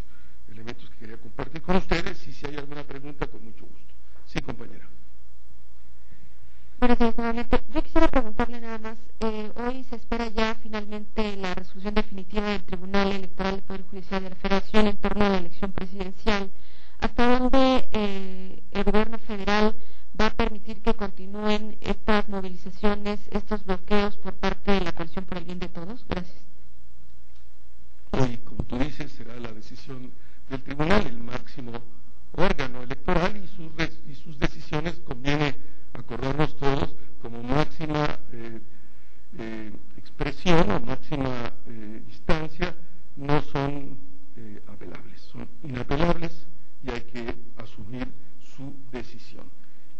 Speaker 1: elementos que quería compartir con ustedes, y si hay alguna pregunta, con mucho gusto. Sí, compañera.
Speaker 5: Buenos días nuevamente. Yo quisiera preguntarle nada más, hoy se espera ya finalmente la resolución definitiva del Tribunal Electoral del Poder Judicial de la Federación en torno a la elección presidencial. ¿Hasta dónde el gobierno federal va a permitir que continúen estas movilizaciones, estos bloqueos por parte de la Coalición por el Bien de Todos? Gracias.
Speaker 1: Hoy, como tú dices, será la decisión del tribunal, el máximo órgano electoral, y sus decisiones conviene acordarnos todos como máxima expresión o máxima instancia, no son apelables, son inapelables, y hay que asumir su decisión.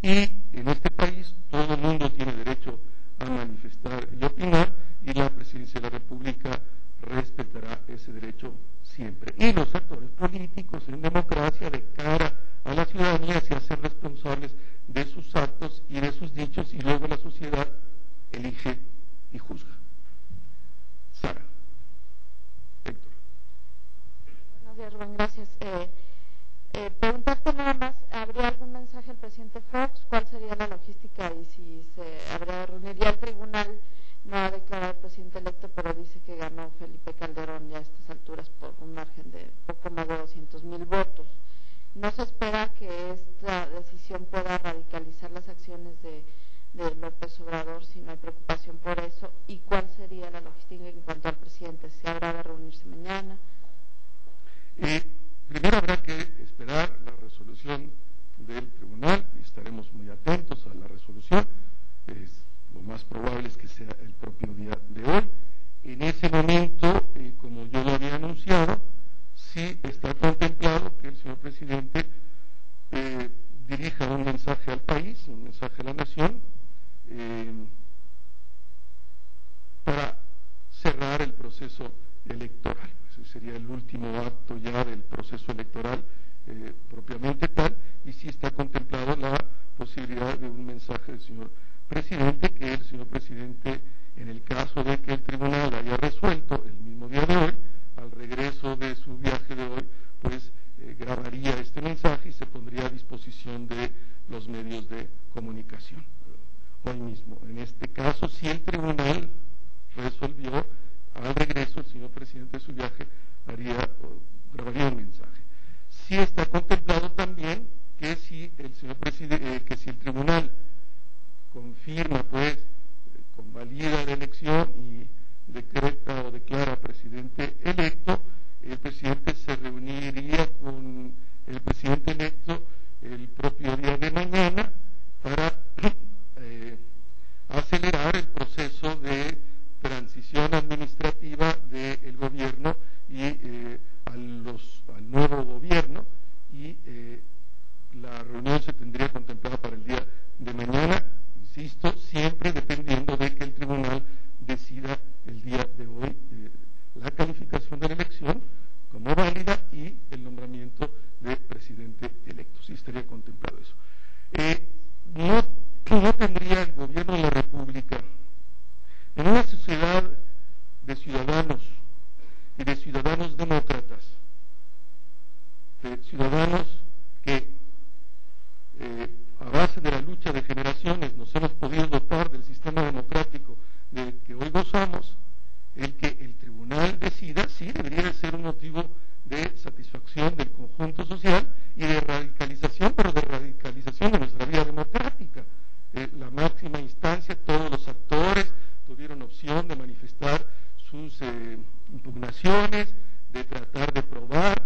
Speaker 1: Y en este país todo el mundo tiene derecho a manifestar y opinar, y la Presidencia de la República respetará ese derecho siempre. Y los actores políticos en democracia, de cara a la ciudadanía, se hacen responsables de sus actos y de sus dichos, y luego la sociedad elige y juzga. Sara. Héctor.
Speaker 8: Buenos días, Rubén, gracias. Preguntarte nada más, ¿habría algún mensaje al presidente Fox? ¿Cuál sería la logística y si se habría reunido? Ya el tribunal no ha declarado al presidente electo, pero dice que ganó Felipe Calderón ya a estas alturas por un margen de poco más de 200,000 votos. ¿No se espera que esta decisión pueda radicalizar las acciones de López Obrador, si no hay preocupación por eso? ¿Y cuál sería la logística en cuanto al presidente? ¿Se habrá de reunirse mañana?
Speaker 1: Primero habrá que esperar la resolución del tribunal, y estaremos muy atentos a la resolución. Lo más probable es que sea el propio día de hoy. En ese momento, como yo lo había anunciado, sí está contemplado que el señor presidente dirija un mensaje al país, un mensaje a la nación, para cerrar el proceso electoral. Ese sería el último acto ya del proceso electoral propiamente tal, y sí está contemplado la posibilidad de un mensaje del señor presidente, que el señor presidente, en el caso de que el tribunal haya resuelto el mismo día de hoy, al regreso de su viaje de hoy, pues grabaría este mensaje y se pondría a disposición de los medios de comunicación hoy mismo. En este caso, si el tribunal resolvió, al regreso el señor presidente de su viaje grabaría un mensaje. Sí está contemplado también que si el señor presidente, que si el tribunal confirma, pues, convalida la elección y decreta o declara presidente electo, el presidente se reuniría con el presidente electo el propio día de mañana para acelerar el proceso de transición administrativa del gobierno y al nuevo gobierno, y la reunión se tendría contemplada para el día de mañana, insisto, siempre dependiendo de que el tribunal decida el día de hoy la calificación de la elección como válida y el nombramiento de presidente electo. Sí estaría contemplado eso. No tendría el gobierno de la República, en una sociedad de ciudadanos y de ciudadanos demócratas, de ciudadanos que ocasiones nos hemos podido dotar del sistema democrático del que hoy gozamos, el que el tribunal decida sí debería de ser un motivo de satisfacción del conjunto social y de radicalización, pero de radicalización de nuestra vida democrática. La máxima instancia, todos los actores tuvieron opción de manifestar sus impugnaciones, de tratar de probar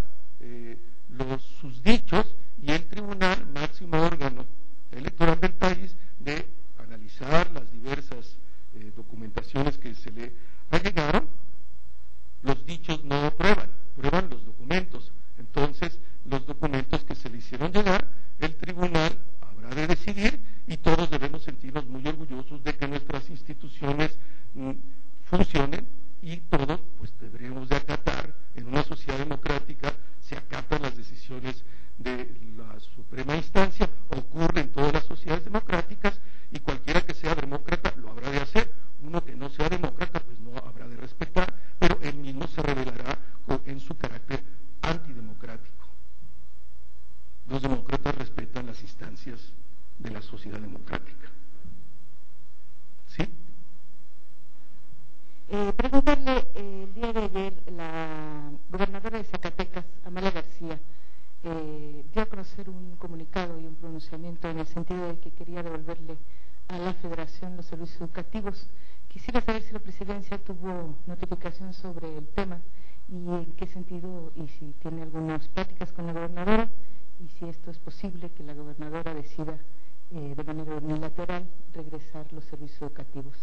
Speaker 1: sus dichos, y el tribunal, máximo órgano electoral del país, de analizar las diversas documentaciones que se le allegaron. Los dichos no prueban los documentos. Entonces, los documentos que se le hicieron llegar, el tribunal habrá de decidir, y todos debemos sentirnos muy orgullosos de que nuestras instituciones funcionen, y todos pues deberíamos de acatar. En una sociedad democrática se acatan las decisiones de la suprema instancia, ocurre en todas las sociedades democráticas, y cualquiera que sea demócrata lo habrá de hacer. Uno que no sea demócrata pues no habrá de respetar, pero él mismo se revelará en su carácter antidemocrático. Los demócratas respetan las instancias de la sociedad democrática. ¿Sí?
Speaker 6: Preguntarle, el día de ayer la gobernadora de Zacatecas, Amalia García, dio a conocer un comunicado y un pronunciamiento en el sentido de que quería devolverle a la Federación los servicios educativos. Quisiera saber si la Presidencia tuvo notificación sobre el tema y en qué sentido, y si tiene algunas pláticas con la gobernadora, y si esto es posible que la gobernadora decida de manera unilateral regresar los servicios educativos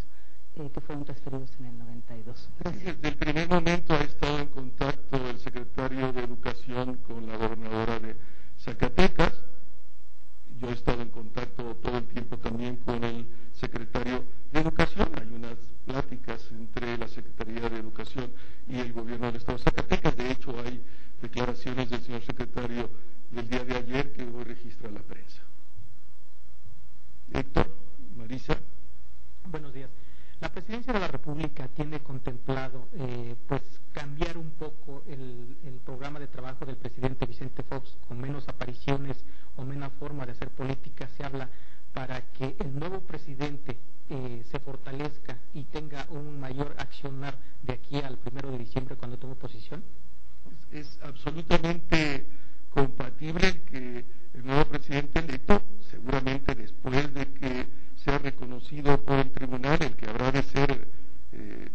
Speaker 6: que fueron transferidos en el 92.
Speaker 1: Gracias. Desde el primer momento ha estado en contacto el secretario de Educación con la gobernadora de Zacatecas. Yo he estado en contacto todo el tiempo también con el secretario de Educación. Hay unas pláticas entre la Secretaría de Educación y el gobierno del Estado de Zacatecas. De hecho, hay declaraciones del señor secretario del día de ayer que hoy registra la prensa. Héctor, Marisa.
Speaker 9: Buenos días. La Presidencia de la República tiene contemplado pues cambiar un poco el programa de trabajo del presidente Vicente Fox, con menos apariciones o menos forma de hacer política. Se habla para que el nuevo presidente se fortalezca y tenga un mayor accionar de aquí al 1 de diciembre cuando tome posición.
Speaker 1: Es absolutamente compatible que el nuevo presidente electo, seguramente después de que sea reconocido por el tribunal, el que habrá de ser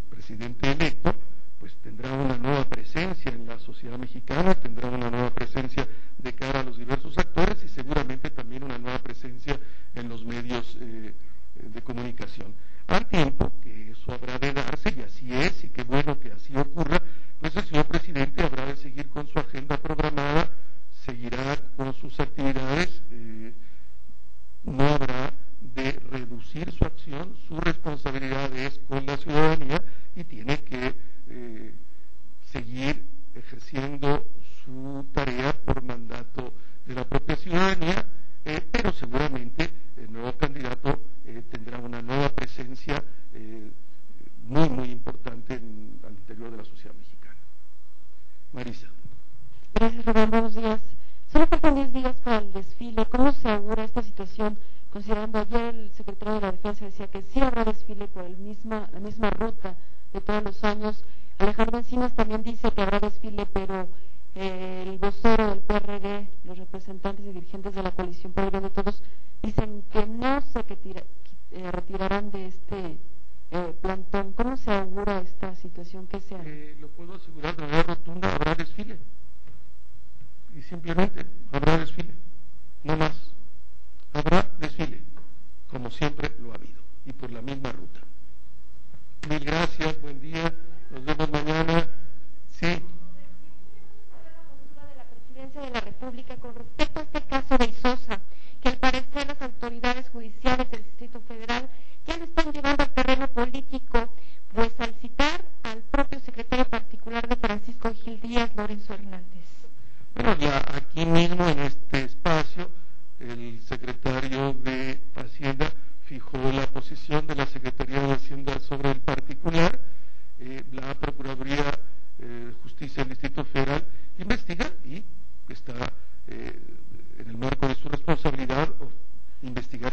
Speaker 1: presidente electo, pues tendrá una nueva presencia en la sociedad mexicana, tendrá una nueva presencia de cara a los diversos actores, y seguramente también una nueva presencia en los medios de comunicación. Al tiempo que eso habrá de darse, y así es, y qué bueno que así ocurra, pues el señor presidente habrá de seguir con su agenda programada, seguirá con sus actividades, no habrá de reducir su acción. Su responsabilidad es con la ciudadanía y tiene que seguir ejerciendo su tarea por mandato de la propia ciudadanía, pero seguramente el nuevo candidato tendrá una nueva presencia muy, muy importante al interior de la sociedad mexicana. Marisa.
Speaker 5: Gracias, Rubén. Buenos días. Solo faltan 10 días para el desfile. ¿Cómo se augura esta situación? Considerando, ayer el secretario de la Defensa decía que sí habrá desfile por la misma ruta de todos los años. Alejandro Encinas también dice que habrá desfile, pero el vocero del PRD, los representantes y dirigentes de la coalición por el bien de todos, dicen que no se retirarán de este plantón. ¿Cómo se augura esta situación? ¿Qué se hará?
Speaker 1: Lo puedo asegurar de manera rotunda, habrá desfile. Y simplemente habrá desfile, no más. Habrá desfile, como siempre lo ha habido, y por la misma ruta. Mil gracias, buen día, nos vemos mañana. Sí.
Speaker 8: La postura de la Presidencia de la República con respecto a este caso de Isosa, que al parecer las autoridades judiciales del Distrito Federal ya lo están llevando al terreno político, pues al citar al propio secretario particular de Francisco Gil Díaz, Lorenzo Hernández.
Speaker 1: Bueno, ya aquí mismo en este espacio, el secretario de Hacienda fijó la posición de la Secretaría de Hacienda sobre el particular. La Procuraduría de Justicia del Distrito Federal investiga y está en el marco de su responsabilidad investigar